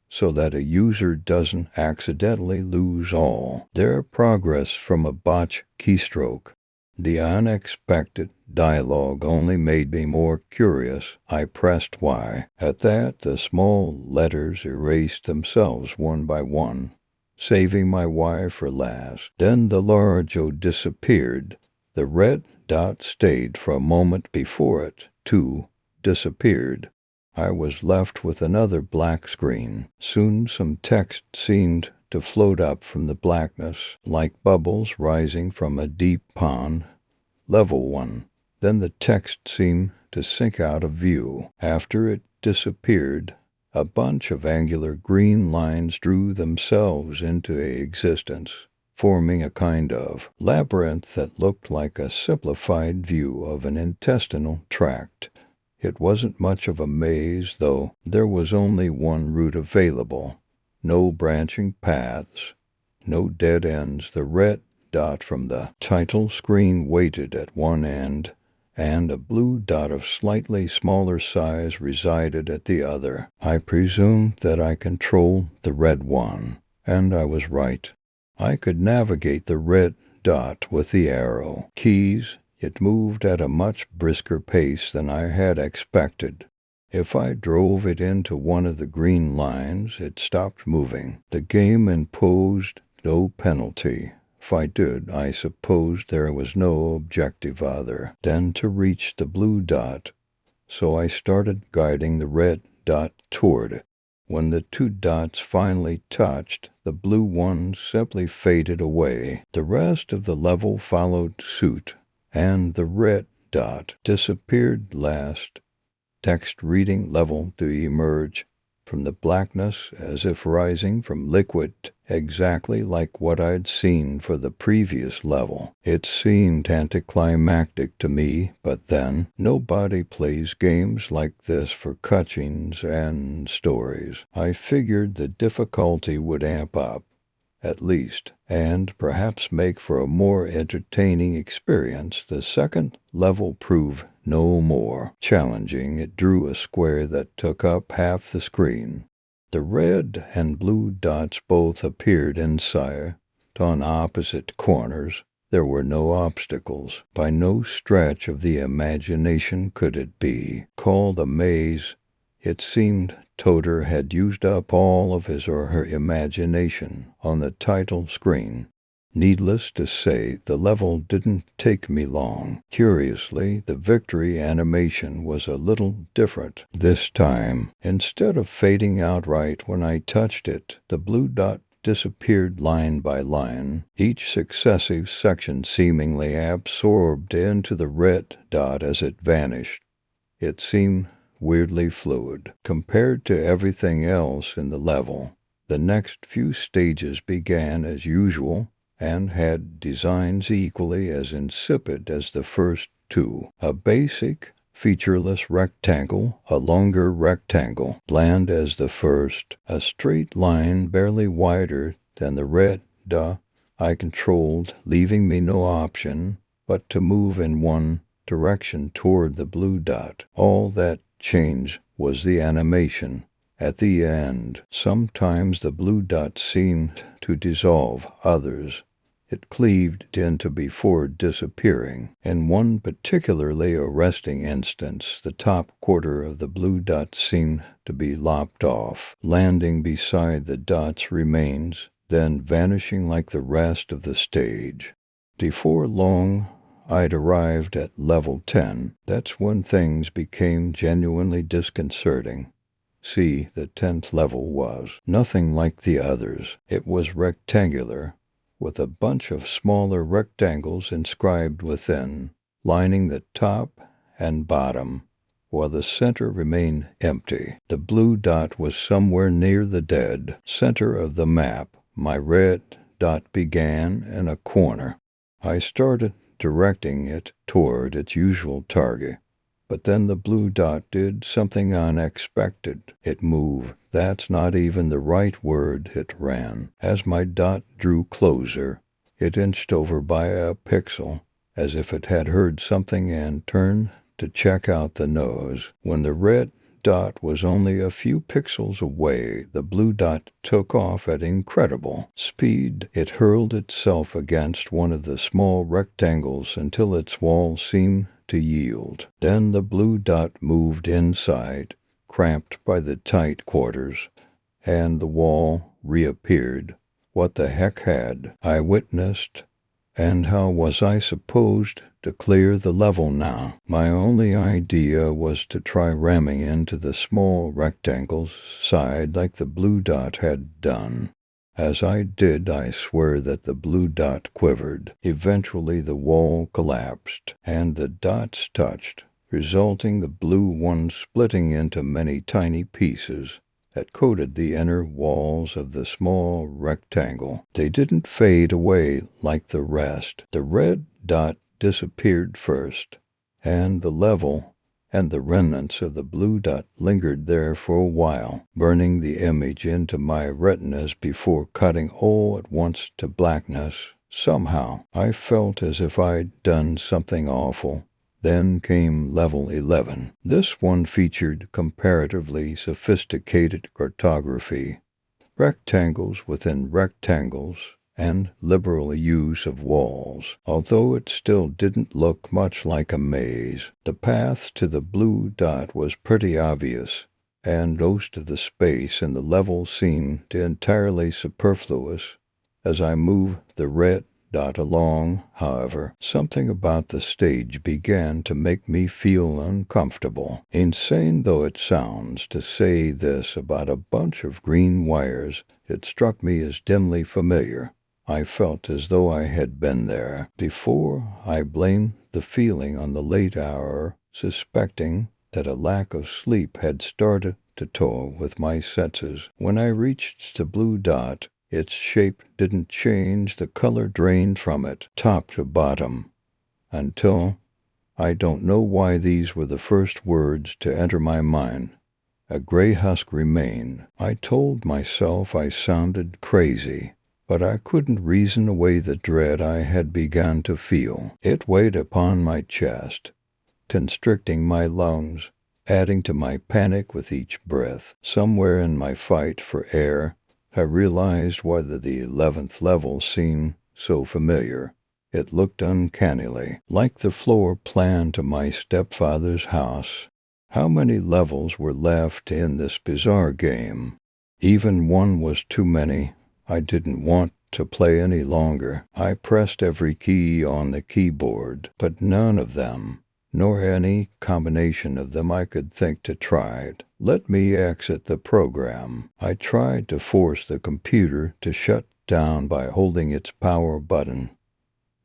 so that a user doesn't accidentally lose all their progress from a botch keystroke. The unexpected dialogue only made me more curious. I pressed Y. At that, the small letters erased themselves one by one, saving my Y for last. Then the large O disappeared. The red dot stayed for a moment before it, too, disappeared. I was left with another black screen. Soon some text seemed to float up from the blackness, like bubbles rising from a deep pond. Level 1. Then the text seemed to sink out of view. After it disappeared, a bunch of angular green lines drew themselves into existence, forming a kind of labyrinth that looked like a simplified view of an intestinal tract. It wasn't much of a maze, though. There was only one route available. No branching paths, no dead ends. The red dot from the title screen waited at one end, and a blue dot of slightly smaller size resided at the other. I presumed that I controlled the red one, and I was right. I could navigate the red dot with the arrow keys. It moved at a much brisker pace than I had expected. If I drove it into one of the green lines, it stopped moving. The game imposed no penalty. If I did, I supposed there was no objective other than to reach the blue dot, so I started guiding the red dot toward it. When the two dots finally touched, the blue one simply faded away. The rest of the level followed suit, and the red dot disappeared last. Text reading level to emerge from the blackness as if rising from liquid, exactly like what I'd seen for the previous level. It seemed anticlimactic to me, but then, nobody plays games like this for cutscenes and stories. I figured the difficulty would amp up, at least, and perhaps make for a more entertaining experience. The second level proved no more challenging. It drew a square that took up half the screen. The red and blue dots both appeared inside, on opposite corners. There were no obstacles. By no stretch of the imagination could it be called a maze. It seemed Toter had used up all of his or her imagination on the title screen. Needless to say, the level didn't take me long. Curiously, the victory animation was a little different this time. Instead of fading outright when I touched it, the blue dot disappeared line by line, each successive section seemingly absorbed into the red dot as it vanished. It seemed weirdly fluid compared to everything else in the level. The next few stages began as usual and had designs equally as insipid as the first two. A basic, featureless rectangle, a longer rectangle, bland as the first, a straight line barely wider than the red dot I controlled, leaving me no option but to move in one direction toward the blue dot. All that changed was the animation. At the end, sometimes the blue dot seemed to dissolve, others it cleaved into before disappearing. In one particularly arresting instance, the top quarter of the blue dot seemed to be lopped off, landing beside the dot's remains, then vanishing like the rest of the stage. Before long, I'd arrived at level 10. That's when things became genuinely disconcerting. See, the 10th level was nothing like the others. It was rectangular, with a bunch of smaller rectangles inscribed within, lining the top and bottom, while the center remained empty. The blue dot was somewhere near the dead center of the map. My red dot began in a corner. I started directing it toward its usual target. But then the blue dot did something unexpected. It moved. That's not even the right word. It ran. As my dot drew closer, it inched over by a pixel, as if it had heard something and turned to check out the nose. When the red dot was only a few pixels away, the blue dot took off at incredible speed. It hurled itself against one of the small rectangles until its wall seemed to yield. Then the blue dot moved inside, cramped by the tight quarters, and the wall reappeared. What the heck had I witnessed, and how was I supposed to clear the level now? My only idea was to try ramming into the small rectangle's side like the blue dot had done. As I did, I swear that the blue dot quivered. Eventually the wall collapsed, and the dots touched, resulting the blue one splitting into many tiny pieces that coated the inner walls of the small rectangle. They didn't fade away like the rest. The red dot disappeared first, and the level and the remnants of the blue dot lingered there for a while, burning the image into my retinas before cutting all at once to blackness. Somehow, I felt as if I'd done something awful. Then came level 11. This one featured comparatively sophisticated cartography, rectangles within rectangles, and liberal use of walls, although it still didn't look much like a maze. The path to the blue dot was pretty obvious, and most of the space in the level seemed entirely superfluous. As I moved the red dot along, however, something about the stage began to make me feel uncomfortable. Insane though it sounds to say this about a bunch of green wires, it struck me as dimly familiar. I felt as though I had been there before. I blamed the feeling on the late hour, suspecting that a lack of sleep had started to toy with my senses. When I reached the blue dot, its shape didn't change. The color drained from it, top to bottom, until I don't know why these were the first words to enter my mind. A gray husk remained. I told myself I sounded crazy, but I couldn't reason away the dread I had begun to feel. It weighed upon my chest, constricting my lungs, adding to my panic with each breath. Somewhere in my fight for air, I realized why the 11th level seemed so familiar. It looked uncannily like the floor plan to my stepfather's house. How many levels were left in this bizarre game? Even one was too many. I didn't want to play any longer. I pressed every key on the keyboard, but none of them, nor any combination of them I could think to try. Let me exit the program. I tried to force the computer to shut down by holding its power button,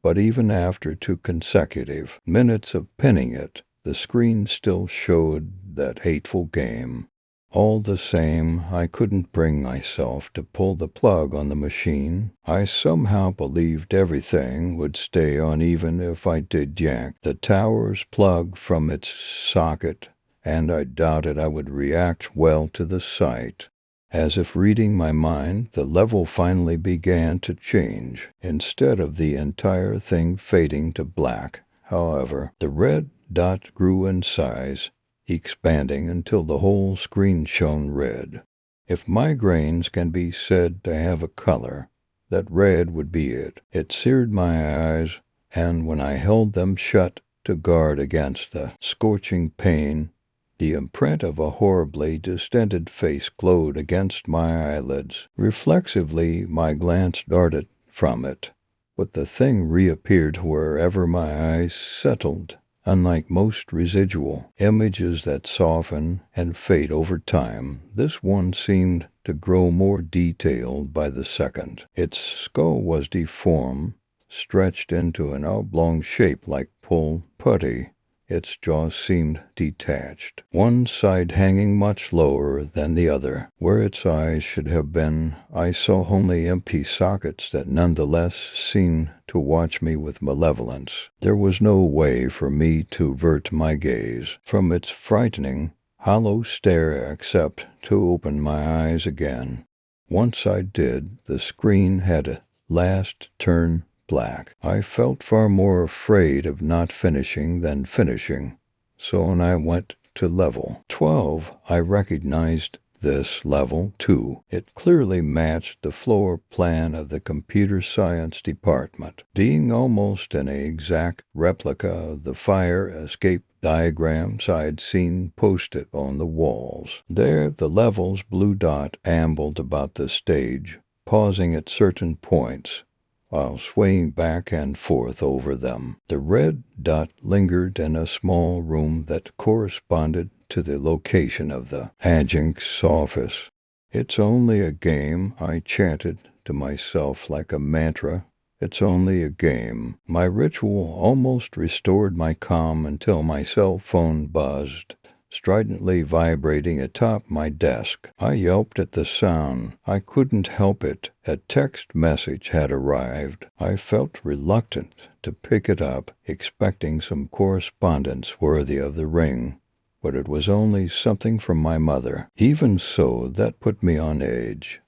but even after 2 consecutive minutes of pinning it, the screen still showed that hateful game. All the same, I couldn't bring myself to pull the plug on the machine. I somehow believed everything would stay on even if I did yank the tower's plug from its socket, and I doubted I would react well to the sight. As if reading my mind, the level finally began to change. Instead of the entire thing fading to black, however, the red dot grew in size, expanding until the whole screen shone red. If migraines can be said to have a color, that red would be it. It seared my eyes, and when I held them shut to guard against the scorching pain, the imprint of a horribly distended face glowed against my eyelids. Reflexively, my glance darted from it, but the thing reappeared wherever my eyes settled. Unlike most residual images that soften and fade over time, this one seemed to grow more detailed by the second. Its skull was deformed, stretched into an oblong shape like pulled putty. Its jaws seemed detached, one side hanging much lower than the other. Where its eyes should have been, I saw only empty sockets that nonetheless seemed to watch me with malevolence. There was no way for me to avert my gaze from its frightening, hollow stare except to open my eyes again. Once I did, the screen had at last turned black. I felt far more afraid of not finishing than finishing, so when I went to level 12, I recognized this level, too. It clearly matched the floor plan of the computer science department, being almost an exact replica of the fire escape diagrams I'd seen posted on the walls. There, the level's blue dot ambled about the stage, pausing at certain points, while swaying back and forth over them. The red dot lingered in a small room that corresponded to the location of the adjunct's office. "It's only a game," I chanted to myself like a mantra. "It's only a game." My ritual almost restored my calm until my cell phone buzzed, stridently vibrating atop my desk. I yelped at the sound. I couldn't help it. A text message had arrived. I felt reluctant to pick it up, expecting some correspondence worthy of the ring, but it was only something from my mother. Even so, that put me on edge.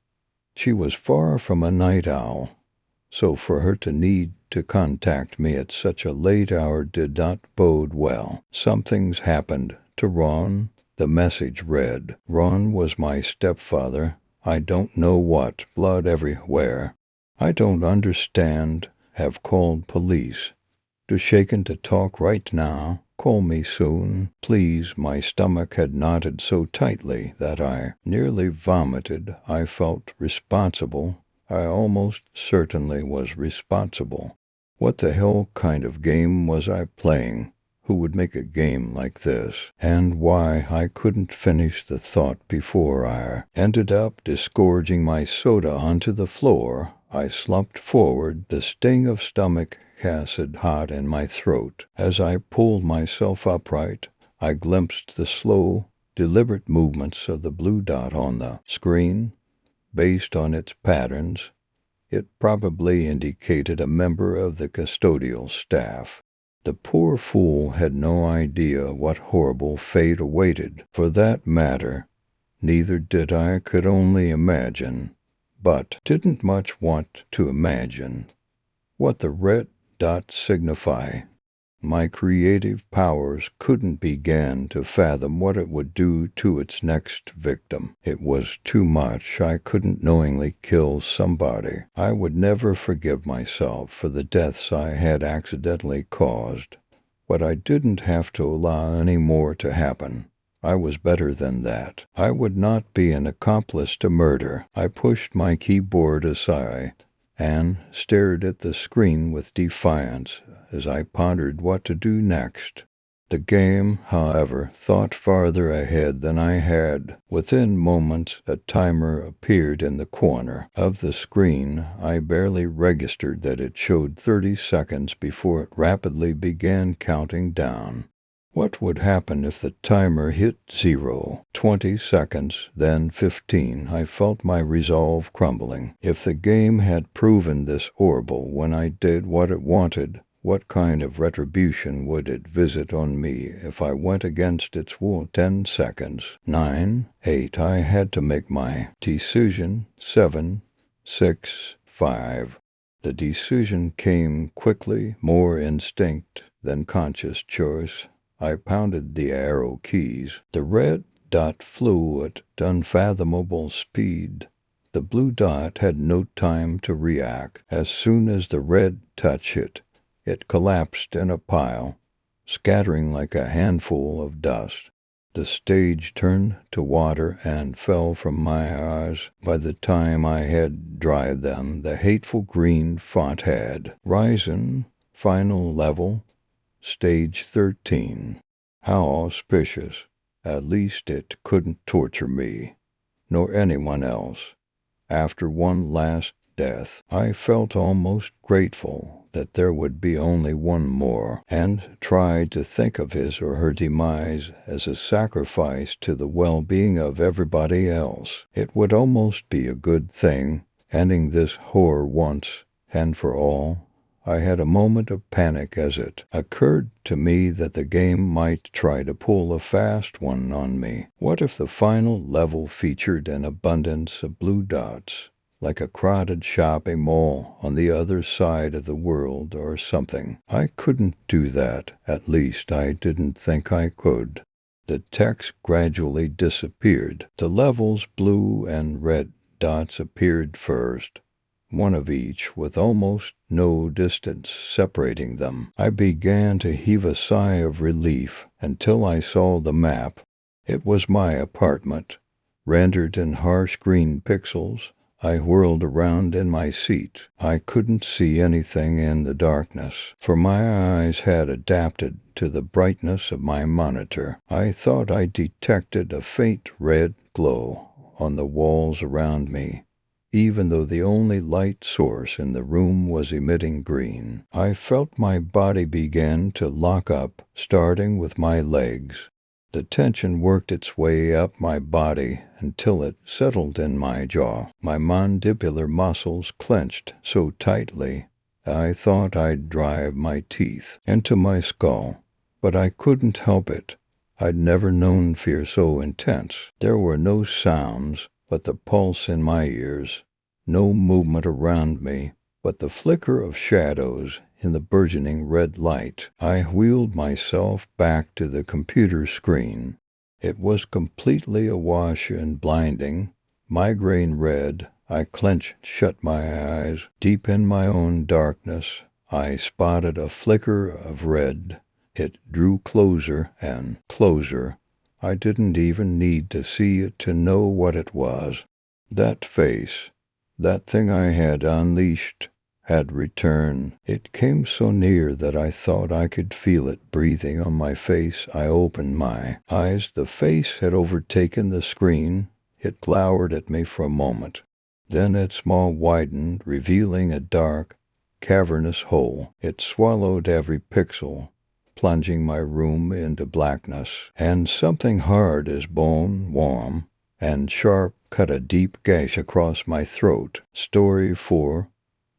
She was far from a night owl, so for her to need to contact me at such a late hour did not bode well. "Something's happened to Ron," the message read. "Ron was my stepfather. I don't know what. Blood everywhere. I don't understand. Have called police. Too shaken to talk right now. Call me soon, please." My stomach had knotted so tightly that I nearly vomited. I felt responsible. I almost certainly was responsible. What the hell kind of game was I playing? Who would make a game like this? And why? I couldn't finish the thought before I ended up disgorging my soda onto the floor. I slumped forward, the sting of stomach acid hot in my throat. As I pulled myself upright, I glimpsed the slow, deliberate movements of the blue dot on the screen. Based on its patterns, it probably indicated a member of the custodial staff. The poor fool had no idea what horrible fate awaited. For that matter, neither did I. Could only imagine, but didn't much want to imagine, what the red dot signify. My creative powers couldn't begin to fathom what it would do to its next victim. It was too much. I couldn't knowingly kill somebody. I would never forgive myself for the deaths I had accidentally caused. But I didn't have to allow any more to happen. I was better than that. I would not be an accomplice to murder. I pushed my keyboard aside and stared at the screen with defiance as I pondered what to do next. The game, however, thought farther ahead than I had. Within moments, a timer appeared in the corner of the screen. I barely registered that it showed 30 seconds before it rapidly began counting down. What would happen if the timer hit 0? 20 seconds, then 15. I felt my resolve crumbling. If the game had proven this horrible when I did what it wanted, what kind of retribution would it visit on me if I went against its will? 10 seconds. 9, 8. I had to make my decision. 7, 6, 5. The decision came quickly, more instinct than conscious choice. I pounded the arrow keys. The red dot flew at unfathomable speed. The blue dot had no time to react. As soon as the red touch hit, it collapsed in a pile, scattering like a handful of dust. The stage turned to water and fell from my eyes. By the time I had dried them, the hateful green font had risen. Final level, stage 13. How auspicious. At least it couldn't torture me, nor anyone else. After one last death, I felt almost grateful that there would be only one more, and tried to think of his or her demise as a sacrifice to the well-being of everybody else. It would almost be a good thing, ending this horror once and for all. I had a moment of panic as it occurred to me that the game might try to pull a fast one on me. What if the final level featured an abundance of blue dots, like a crowded shopping mall on the other side of the world or something? I couldn't do that. At least I didn't think I could. The text gradually disappeared. The levels, blue and red dots, appeared first, one of each, with almost no distance separating them. I began to heave a sigh of relief until I saw the map. It was my apartment, rendered in harsh green pixels. I whirled around in my seat. I couldn't see anything in the darkness, for my eyes had adapted to the brightness of my monitor. I thought I detected a faint red glow on the walls around me, even though the only light source in the room was emitting green. I felt my body begin to lock up, starting with my legs. The tension worked its way up my body until it settled in my jaw. My mandibular muscles clenched so tightly I thought I'd drive my teeth into my skull, but I couldn't help it. I'd never known fear so intense. There were no sounds but the pulse in my ears, no movement around me but the flicker of shadows in the burgeoning red light. I wheeled myself back to the computer screen. It was completely awash in blinding, migraine red. I clenched shut my eyes. Deep in my own darkness, I spotted a flicker of red. It drew closer and closer. I didn't even need to see it to know what it was. That face, that thing I had unleashed, had returned. It came so near that I thought I could feel it breathing on my face. I opened my eyes. The face had overtaken the screen. It glowered at me for a moment. Then its maw widened, revealing a dark, cavernous hole. It swallowed every pixel, plunging my room into blackness. And something hard as bone, warm and sharp, cut a deep gash across my throat. Story 4.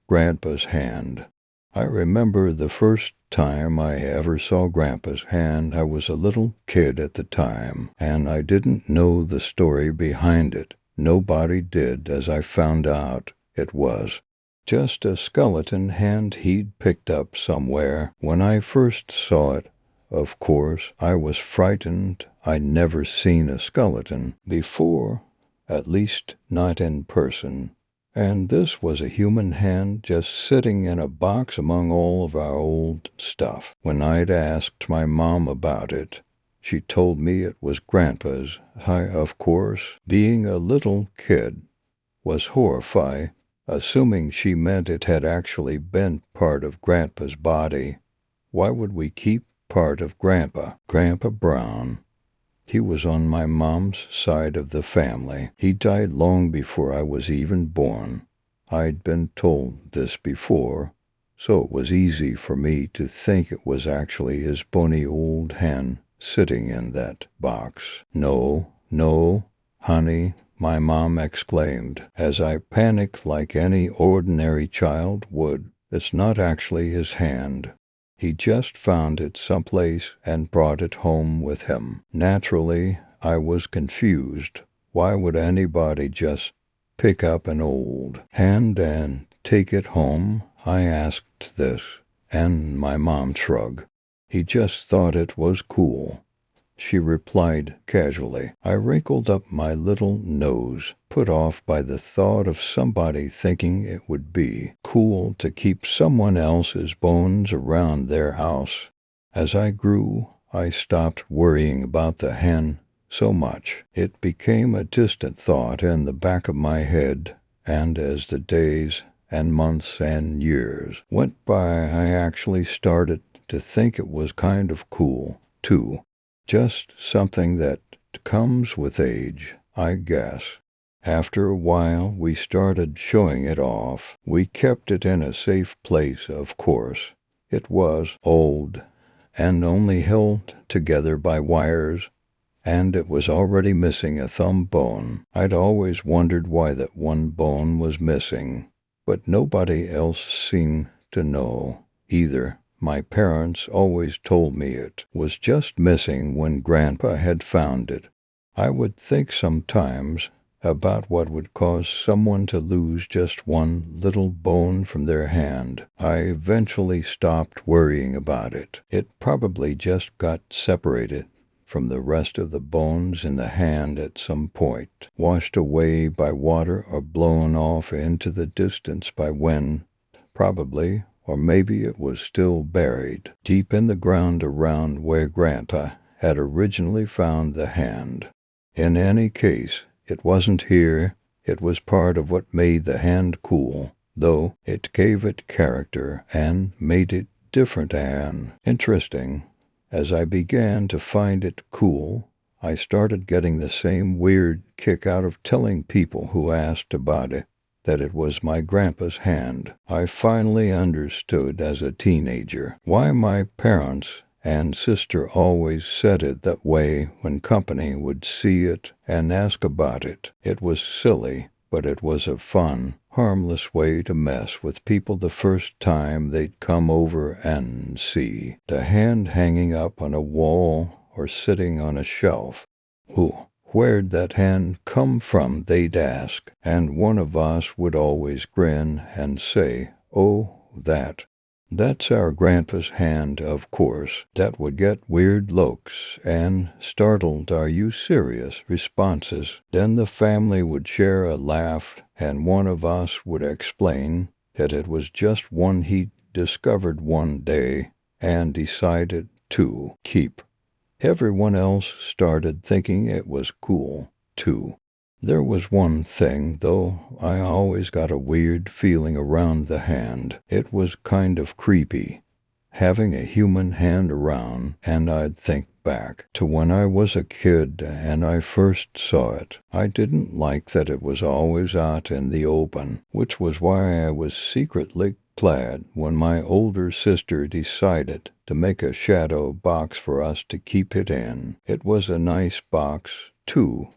Grandpa's Hand. I remember the first time I ever saw Grandpa's hand. I was a little kid at the time, and I didn't know the story behind it. Nobody did, as I found out. It was just a skeleton hand he'd picked up somewhere. When I first saw it, of course, I was frightened. I'd never seen a skeleton before, at least not in person. And this was a human hand just sitting in a box among all of our old stuff. When I'd asked my mom about it, she told me it was Grandpa's. I, of course, being a little kid, was horrified, assuming she meant it had actually been part of Grandpa's body. Why would we keep part of Grandpa? Grandpa Brown. He was on my mom's side of the family. He died long before I was even born. I'd been told this before, so it was easy for me to think it was actually his bony old hand sitting in that box. No, no, honey, my mom exclaimed, as I panicked like any ordinary child would. It's not actually his hand. He just found it someplace and brought it home with him. Naturally, I was confused. Why would anybody just pick up an old hand and take it home? I asked this, and my mom shrugged. He just thought it was cool, she replied casually. I wrinkled up my little nose, put off by the thought of somebody thinking it would be cool to keep someone else's bones around their house. As I grew, I stopped worrying about the hen so much. It became a distant thought in the back of my head, and as the days and months and years went by, I actually started to think it was kind of cool, too. Just something that comes with age, I guess. After a while, we started showing it off. We kept it in a safe place, of course. It was old and only held together by wires, and it was already missing a thumb bone. I'd always wondered why that one bone was missing, but nobody else seemed to know either. My parents always told me it was just missing when Grandpa had found it. I would think sometimes about what would cause someone to lose just one little bone from their hand. I eventually stopped worrying about it. It probably just got separated from the rest of the bones in the hand at some point, washed away by water or blown off into the distance by wind, probably. Or maybe it was still buried deep in the ground around where Grandpa had originally found the hand. In any case, it wasn't here. It was part of what made the hand cool, though it gave it character and made it different and interesting. As I began to find it cool, I started getting the same weird kick out of telling people who asked about it that it was my grandpa's hand. I finally understood as a teenager why my parents and sister always said it that way when company would see it and ask about it. It was silly, but it was a fun, harmless way to mess with people the first time they'd come over and see the hand hanging up on a wall or sitting on a shelf. Ooh. Where'd that hand come from, they'd ask, and one of us would always grin and say, oh, that's our grandpa's hand, of course. That would get weird looks and startled "Are you serious?" responses. Then the family would share a laugh, and one of us would explain that it was just one he'd discovered one day and decided to keep. Everyone else started thinking it was cool, too. There was one thing, though, I always got a weird feeling around the hand. It was kind of creepy, having a human hand around, and I'd think back to when I was a kid and I first saw it. I didn't like that it was always out in the open, which was why I was secretly glad when my older sister decided to make a shadow box for us to keep it in. It was a nice box, too.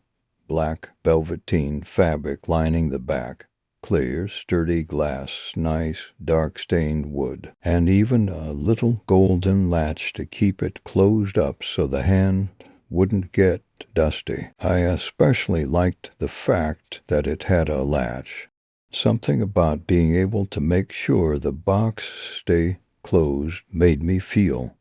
Black velveteen fabric lining the back, clear, sturdy glass, nice, dark-stained wood, and even a little golden latch to keep it closed up so the hand wouldn't get dusty. I especially liked the fact that it had a latch. Something about being able to make sure the box stay closed made me feel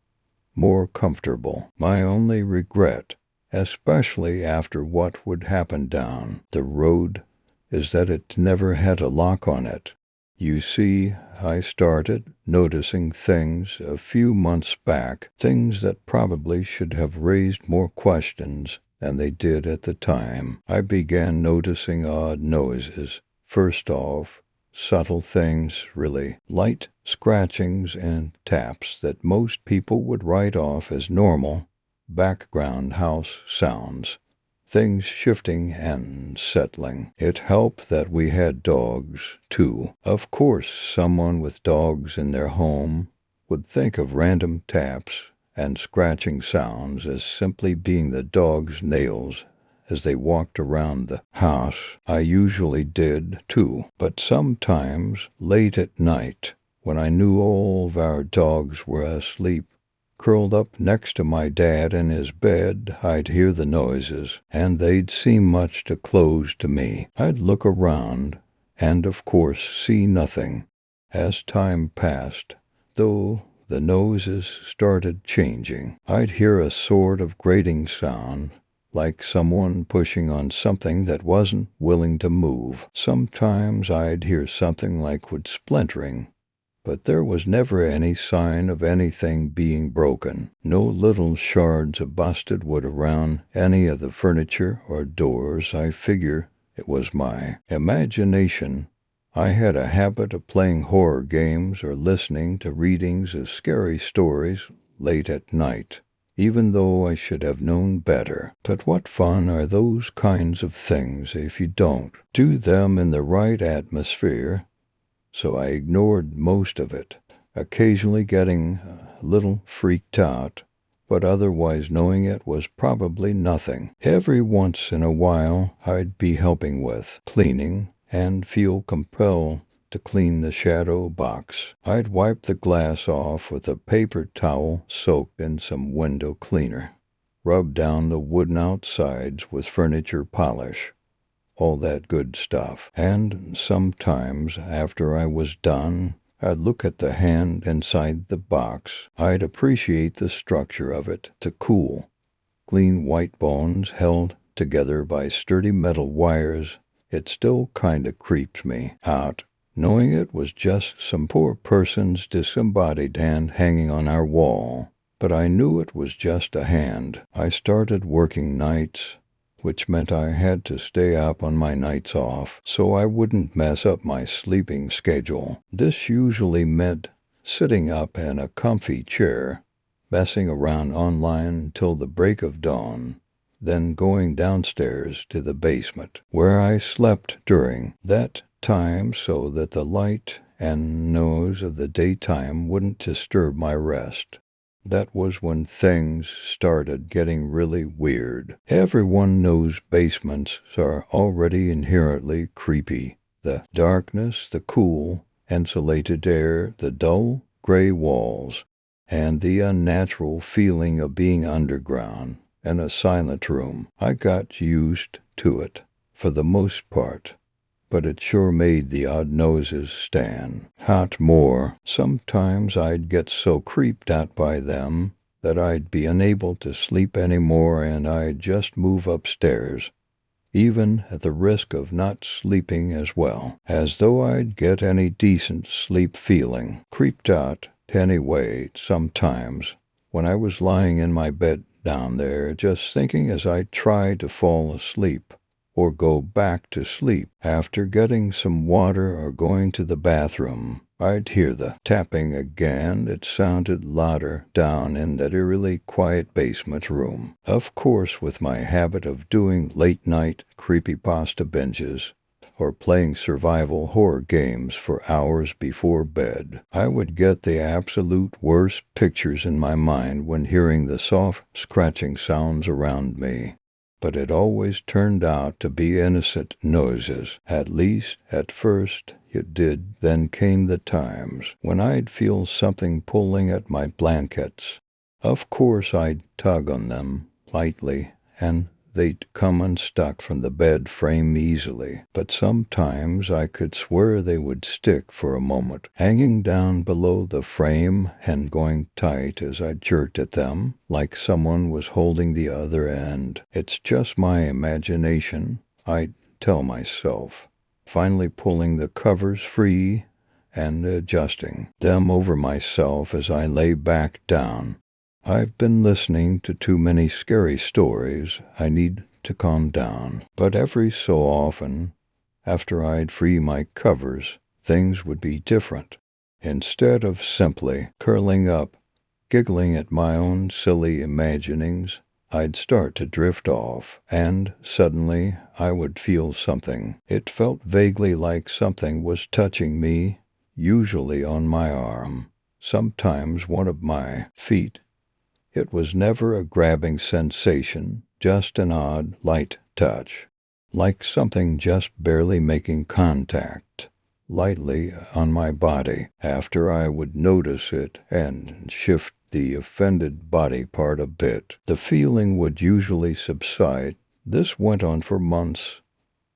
more comfortable. My only regret, especially after what would happen down the road, is that it never had a lock on it. You see, I started noticing things a few months back, things that probably should have raised more questions than they did at the time. I began noticing odd noises. First off, subtle things, really, light scratchings and taps that most people would write off as normal background house sounds, things shifting and settling. It helped that we had dogs, too. Of course, someone with dogs in their home would think of random taps and scratching sounds as simply being the dog's nails as they walked around the house. I usually did too, but sometimes late at night, when I knew all of our dogs were asleep, curled up next to my dad in his bed, I'd hear the noises, and they'd seem much too close to me. I'd look around, and of course see nothing. As time passed, though, the noises started changing. I'd hear a sort of grating sound, like someone pushing on something that wasn't willing to move. Sometimes I'd hear something like wood splintering, but there was never any sign of anything being broken. No little shards of busted wood around any of the furniture or doors. I figure it was my imagination. I had a habit of playing horror games or listening to readings of scary stories late at night, even though I should have known better. But what fun are those kinds of things if you don't do them in the right atmosphere? So I ignored most of it, occasionally getting a little freaked out, but otherwise knowing it was probably nothing. Every once in a while I'd be helping with cleaning and feel compelled to clean the shadow box. I'd wipe the glass off with a paper towel soaked in some window cleaner, rub down the wooden outsides with furniture polish, all that good stuff. And sometimes, after I was done, I'd look at the hand inside the box. I'd appreciate the structure of it, the cool, clean white bones held together by sturdy metal wires. It still kinda creeps me out, knowing it was just some poor person's disembodied hand hanging on our wall. But I knew it was just a hand. I started working nights, which meant I had to stay up on my nights off so I wouldn't mess up my sleeping schedule. This usually meant sitting up in a comfy chair, messing around online till the break of dawn, then going downstairs to the basement, where I slept during that time so that the light and noise of the daytime wouldn't disturb my rest. That was when things started getting really weird. Everyone knows basements are already inherently creepy. The darkness, the cool, insulated air, the dull, gray walls, and the unnatural feeling of being underground in a silent room. I got used to it, for the most part, but it sure made the odd noises stand out more. Sometimes I'd get so creeped out by them that I'd be unable to sleep anymore, and I'd just move upstairs, even at the risk of not sleeping as well, as though I'd get any decent sleep feeling. Creeped out anyway sometimes when I was lying in my bed down there, just thinking as I tried to fall asleep or go back to sleep. After getting some water or going to the bathroom, I'd hear the tapping again. It sounded louder down in that eerily quiet basement room. Of course, with my habit of doing late-night creepypasta binges or playing survival horror games for hours before bed, I would get the absolute worst pictures in my mind when hearing the soft scratching sounds around me. But it always turned out to be innocent noises. At least, at first, it did. Then came the times when I'd feel something pulling at my blankets. Of course, I'd tug on them lightly, and they'd come unstuck from the bed frame easily. But sometimes I could swear they would stick for a moment, hanging down below the frame and going tight as I jerked at them, like someone was holding the other end. It's just my imagination, I'd tell myself, finally pulling the covers free and adjusting them over myself as I lay back down. I've been listening to too many scary stories. I need to calm down. But every so often, after I'd free my covers, things would be different. Instead of simply curling up, giggling at my own silly imaginings, I'd start to drift off, and suddenly I would feel something. It felt vaguely like something was touching me, usually on my arm, sometimes one of my feet, It was never a grabbing sensation, just an odd, light touch, like something just barely making contact lightly on my body. After I would notice it and shift the offended body part a bit, the feeling would usually subside. This went on for months,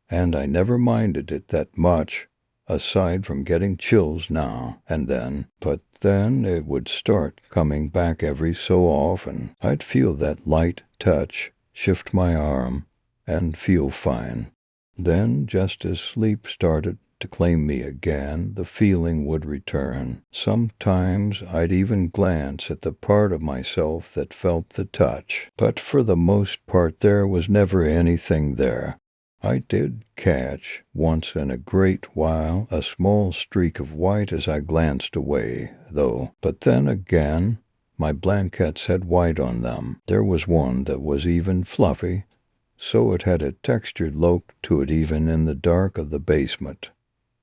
and I never minded it that much, aside from getting chills now and then. But then it would start coming back every so often. I'd feel that light touch, shift my arm, and feel fine. Then, just as sleep started to claim me again, the feeling would return. Sometimes I'd even glance at the part of myself that felt the touch, but for the most part there was never anything there. I did catch, once in a great while, a small streak of white as I glanced away, though. But then again, my blankets had white on them. There was one that was even fluffy, so it had a textured look to it even in the dark of the basement.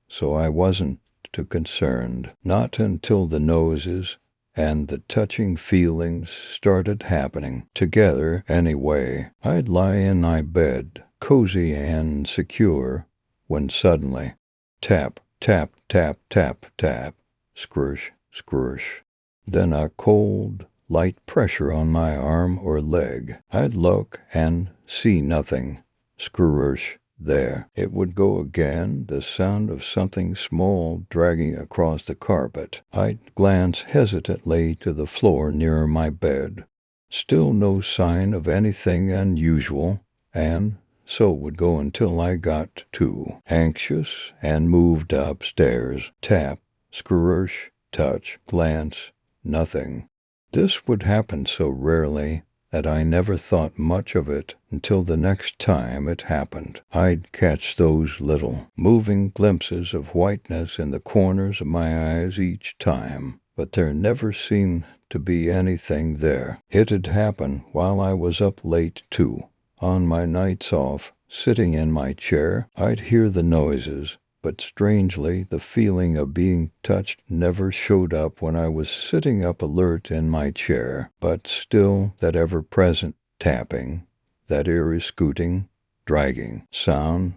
So I wasn't too concerned. Not until the noses and the touching feelings started happening together anyway. I'd lie in my bed, cozy and secure, when suddenly, tap, tap, tap, tap, tap, scroosh, scroosh. Then a cold, light pressure on my arm or leg. I'd look and see nothing. Scroosh. There it would go again, the sound of something small dragging across the carpet. I'd glance hesitantly to the floor near my bed. Still no sign of anything unusual, and so would go until I got too anxious and moved upstairs. Tap, scroosh, touch, glance, nothing. This would happen so rarely that I never thought much of it until the next time it happened. I'd catch those little, moving glimpses of whiteness in the corners of my eyes each time, but there never seemed to be anything there. It'd happen while I was up late, too. On my nights off, sitting in my chair, I'd hear the noises, but strangely, the feeling of being touched never showed up when I was sitting up alert in my chair, but still that ever-present tapping, that eerie scooting, dragging sound,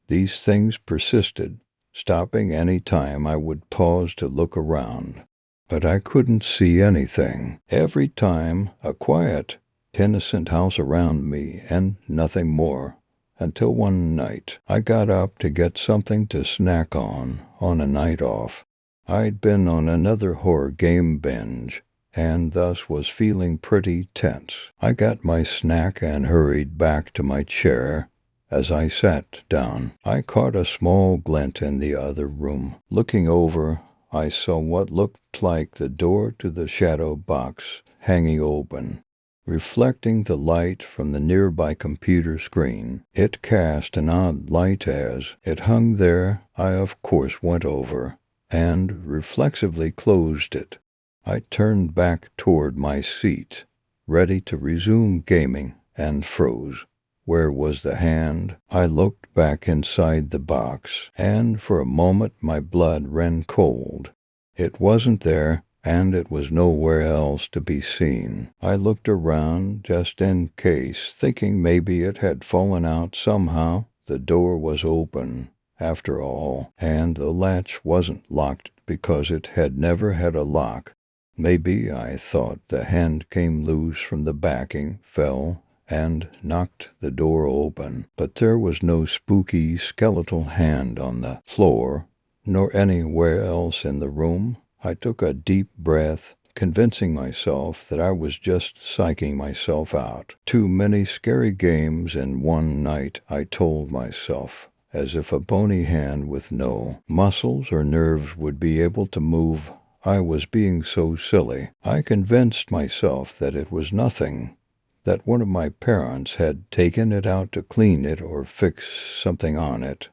these things persisted, stopping any time I would pause to look around. But I couldn't see anything. Every time, a quiet, innocent house around me, and nothing more. Until one night, I got up to get something to snack on a night off. I'd been on another horror game binge, and thus was feeling pretty tense. I got my snack and hurried back to my chair. As I sat down, I caught a small glint in the other room. Looking over, I saw what looked like the door to the shadow box hanging open, reflecting the light from the nearby computer screen. It cast an odd light as it hung there. I of course went over and reflexively closed it. I turned back toward my seat, ready to resume gaming, and froze. Where was the hand? I looked back inside the box, and for a moment my blood ran cold. It wasn't there, and it was nowhere else to be seen. I looked around just in case, thinking maybe it had fallen out somehow. The door was open, after all, and the latch wasn't locked because it had never had a lock. Maybe, I thought, the hand came loose from the backing, fell, and knocked the door open. But there was no spooky skeletal hand on the floor, nor anywhere else in the room. I took a deep breath, convincing myself that I was just psyching myself out. Too many scary games in one night, I told myself, as if a bony hand with no muscles or nerves would be able to move. I was being so silly. I convinced myself that it was nothing, that one of my parents had taken it out to clean it or fix something on it.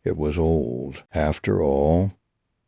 It was old. After all,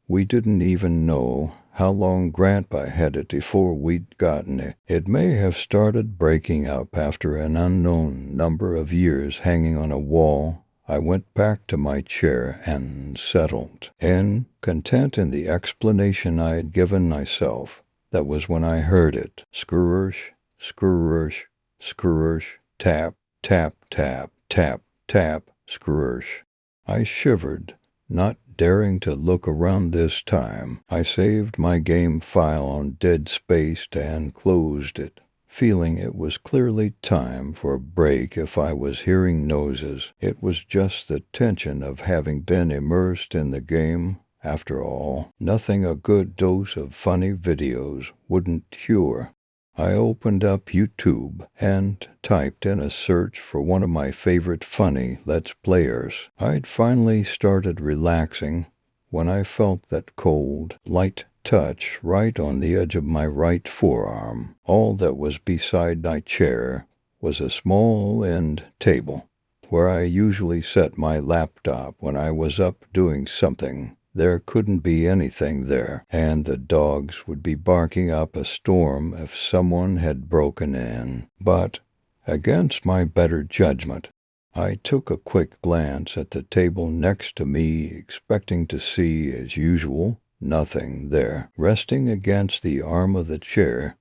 we didn't even know how long Grandpa had it before we'd gotten it. It may have started breaking up after an unknown number of years hanging on a wall. I went back to my chair and settled in, content in the explanation I had given myself. That was when I heard it. Scrooge, skirrush, skirrush, tap, tap, tap, tap, tap, skirrush. I shivered, not daring to look around this time. I saved my game file on Dead Space and closed it, feeling it was clearly time for a break if I was hearing noises. It was just the tension of having been immersed in the game. After all, nothing a good dose of funny videos wouldn't cure. I opened up YouTube and typed in a search for one of my favorite funny Let's Players. I'd finally started relaxing when I felt that cold, light touch right on the edge of my right forearm. All that was beside my chair was a small end table, where I usually set my laptop when I was up doing something. There couldn't be anything there, and the dogs would be barking up a storm if someone had broken in. But, against my better judgment, I took a quick glance at the table next to me, expecting to see, as usual, nothing there. Resting against the arm of the chair,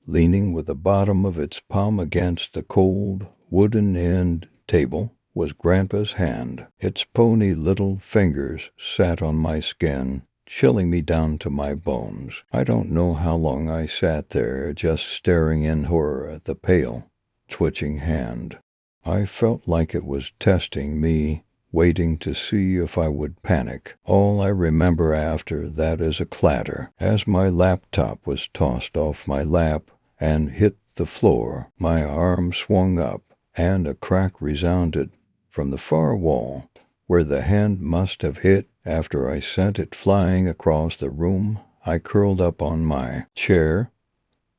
leaning with the bottom of its palm against the cold, wooden end table, was Grandpa's hand. Its pony little fingers sat on my skin, chilling me down to my bones. I don't know how long I sat there, just staring in horror at the pale, twitching hand. I felt like it was testing me, waiting to see if I would panic. All I remember after that is a clatter as my laptop was tossed off my lap and hit the floor. My arm swung up, and a crack resounded from the far wall, where the hand must have hit. After I sent it flying across the room, I curled up on my chair,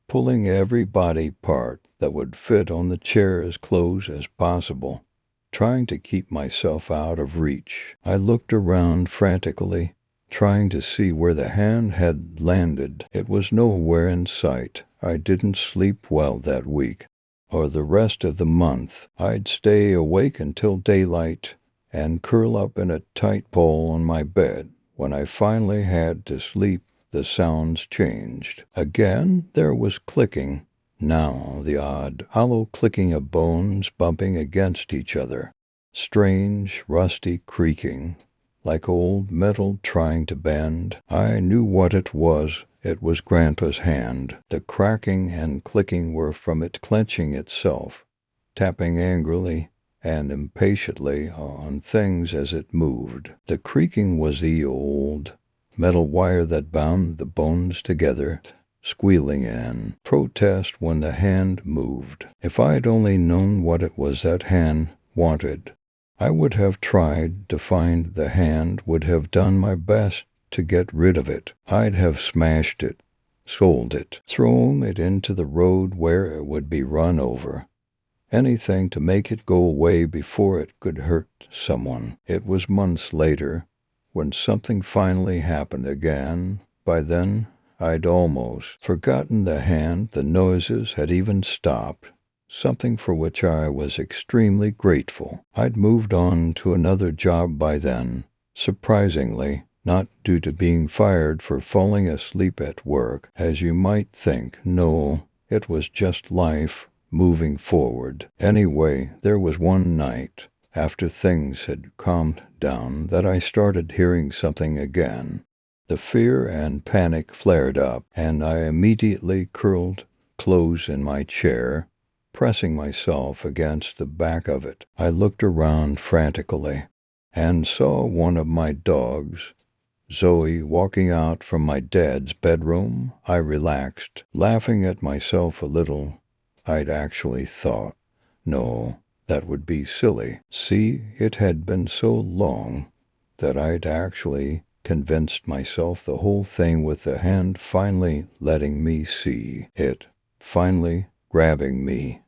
pulling every body part that would fit on the chair as close as possible, trying to keep myself out of reach. I looked around frantically, trying to see where the hand had landed. It was nowhere in sight. I didn't sleep well that week, or the rest of the month. I'd stay awake until daylight and curl up in a tight ball on my bed. When I finally had to sleep, the sounds changed. Again, there was clicking. Now the odd, hollow clicking of bones bumping against each other. Strange, rusty creaking, like old metal trying to bend. I knew what it was. It was Grandpa's hand. The cracking and clicking were from it clenching itself, tapping angrily and impatiently on things as it moved. The creaking was the old metal wire that bound the bones together, squealing in protest when the hand moved. If I'd only known what it was that hand wanted, I would have tried to find the hand, would have done my best to get rid of it. I'd have smashed it, sold it, thrown it into the road where it would be run over. Anything to make it go away before it could hurt someone. It was months later when something finally happened again. By then, I'd almost forgotten the hand. The noises had even stopped, something for which I was extremely grateful. I'd moved on to another job by then, surprisingly, not due to being fired for falling asleep at work, as you might think. No, it was just life moving forward. Anyway, there was one night, after things had calmed down, that I started hearing something again. The fear and panic flared up, and I immediately curled close in my chair, pressing myself against the back of it. I looked around frantically and saw one of my dogs, Zoe, walking out from my dad's bedroom. I relaxed, laughing at myself a little. I'd actually thought, no, that would be silly. See, it had been so long that I'd actually convinced myself the whole thing with the hand finally letting me see it, finally grabbing me,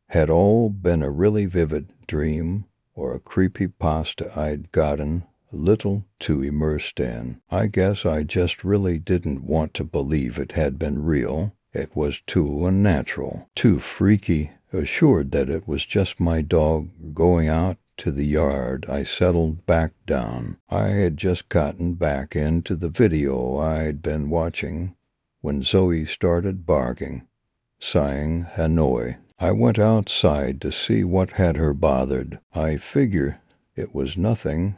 had all been a really vivid dream or a creepypasta I'd gotten a little too immersed in. I guess I just really didn't want to believe it had been real. It was too unnatural, too freaky. Assured that it was just my dog going out to the yard, I settled back down. I had just gotten back into the video I'd been watching when Zoe started barking. sighing Hanoi. I went outside to see what had her bothered. I figure it was nothing.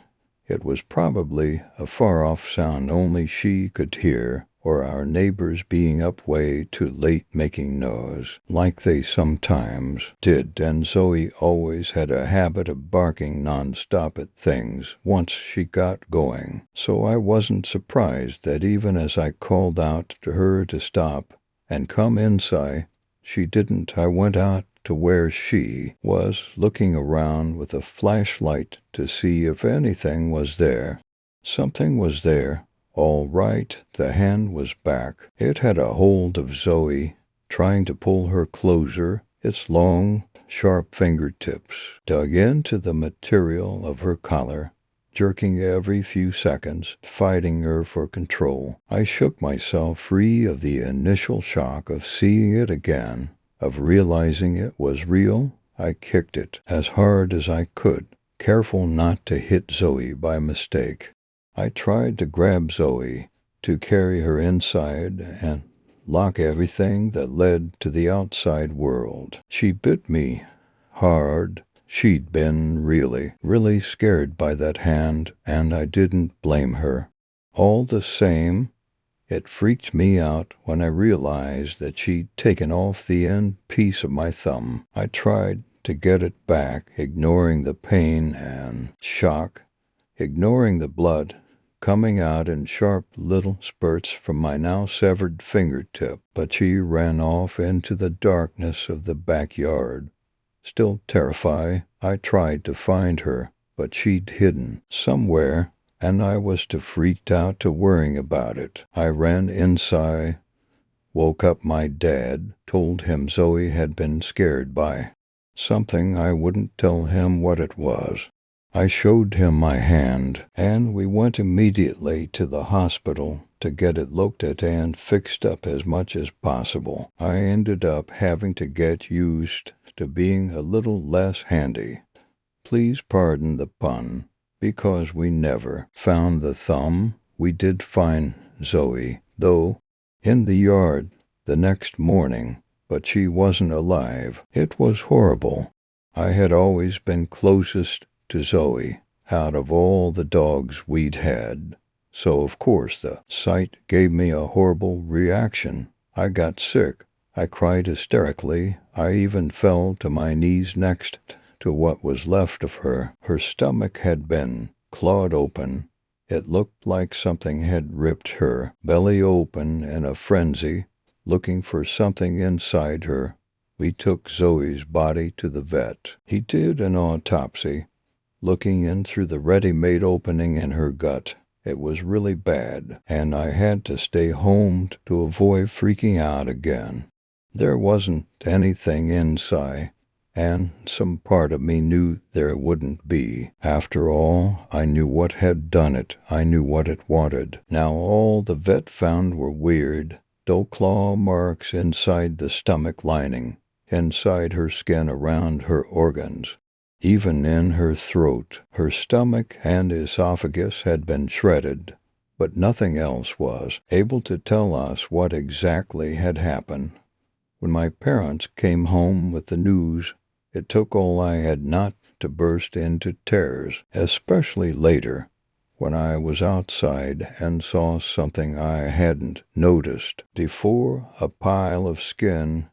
It was probably a far-off sound only she could hear, or our neighbors being up way too late making noise, like they sometimes did, and Zoe always had a habit of barking non-stop at things once she got going. So I wasn't surprised that even as I called out to her to stop and come inside, she didn't. I went out to where she was, looking around with a flashlight to see if anything was there. Something was there. All right, the hand was back. It had a hold of Zoe, trying to pull her closer. Its long, sharp fingertips dug into the material of her collar, jerking every few seconds, fighting her for control. I shook myself free of the initial shock of seeing it again, of realizing it was real. I kicked it as hard as I could, careful not to hit Zoe by mistake. I tried to grab Zoe, to carry her inside and lock everything that led to the outside world. She bit me hard. She'd been really scared by that hand, and I didn't blame her. All the same, it freaked me out when I realized that she'd taken off the end piece of my thumb. I tried to get it back, ignoring the pain and shock, ignoring the blood coming out in sharp little spurts from my now severed fingertip, but she ran off into the darkness of the backyard. Still terrified, I tried to find her, but she'd hidden somewhere, and I was too freaked out to worrying about it. I ran inside, woke up my dad, told him Zoe had been scared by something. I wouldn't tell him what it was. I showed him my hand, and we went immediately to the hospital to get it looked at and fixed up as much as possible. I ended up having to get used to being a little less handy. Please pardon the pun, because we never found the thumb. We did find Zoe, though, in the yard the next morning, but she wasn't alive. It was horrible. I had always been closest to Zoe out of all the dogs we'd had, so of course the sight gave me a horrible reaction. I got sick. I cried hysterically. I even fell to my knees next to what was left of her. Her stomach had been clawed open. It looked like something had ripped her belly open in a frenzy, looking for something inside her. We took Zoe's body to the vet. He did an autopsy, looking in through the ready-made opening in her gut. It was really bad, and I had to stay home to avoid freaking out again. There wasn't anything inside, and some part of me knew there wouldn't be. After all, I knew what had done it. I knew what it wanted. Now all the vet found were weird, dull claw marks inside the stomach lining, inside her skin, around her organs, even in her throat. Her stomach and esophagus had been shredded, but nothing else was able to tell us what exactly had happened. When my parents came home with the news, it took all I had not to burst into tears, especially later, when I was outside and saw something I hadn't noticed before, a pile of skin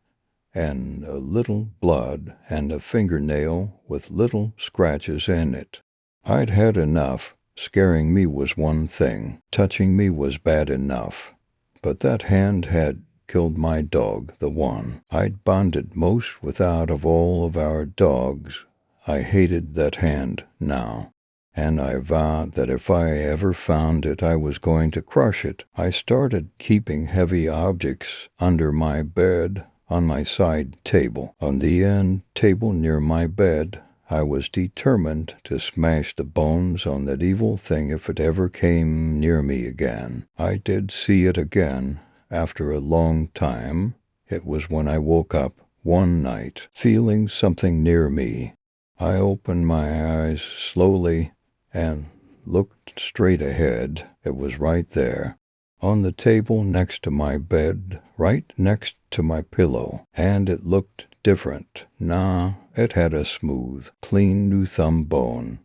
and a little blood and a fingernail with little scratches in it. I'd had enough. Scaring me was one thing. Touching me was bad enough. But that hand had killed my dog, the one I'd bonded most with out of all of our dogs. I hated that hand now, and I vowed that if I ever found it, I was going to crush it. I started keeping heavy objects under my bed, on my side table. On the end table near my bed, I was determined to smash the bones on that evil thing if it ever came near me again. I did see it again after a long time. It was when I woke up one night, feeling something near me. I opened my eyes slowly and looked straight ahead. It was right there, on the table next to my bed, right next to my pillow, and it looked different. Nah, it had a smooth, clean new thumb bone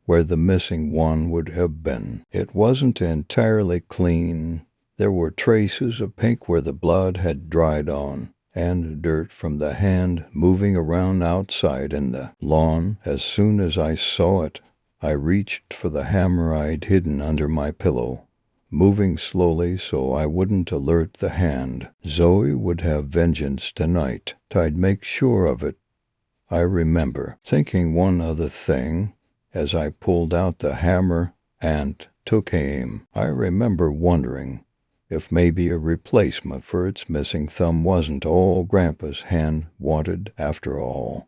where the missing one would have been. It wasn't entirely clean. There were traces of pink where the blood had dried on, and dirt from the hand moving around outside in the lawn. As soon as I saw it, I reached for the hammer I'd hidden under my pillow, moving slowly so I wouldn't alert the hand. Zoe would have vengeance tonight. I'd make sure of it. I remember thinking one other thing as I pulled out the hammer and took aim. I remember wondering if maybe a replacement for its missing thumb wasn't all Grandpa's hand wanted after all.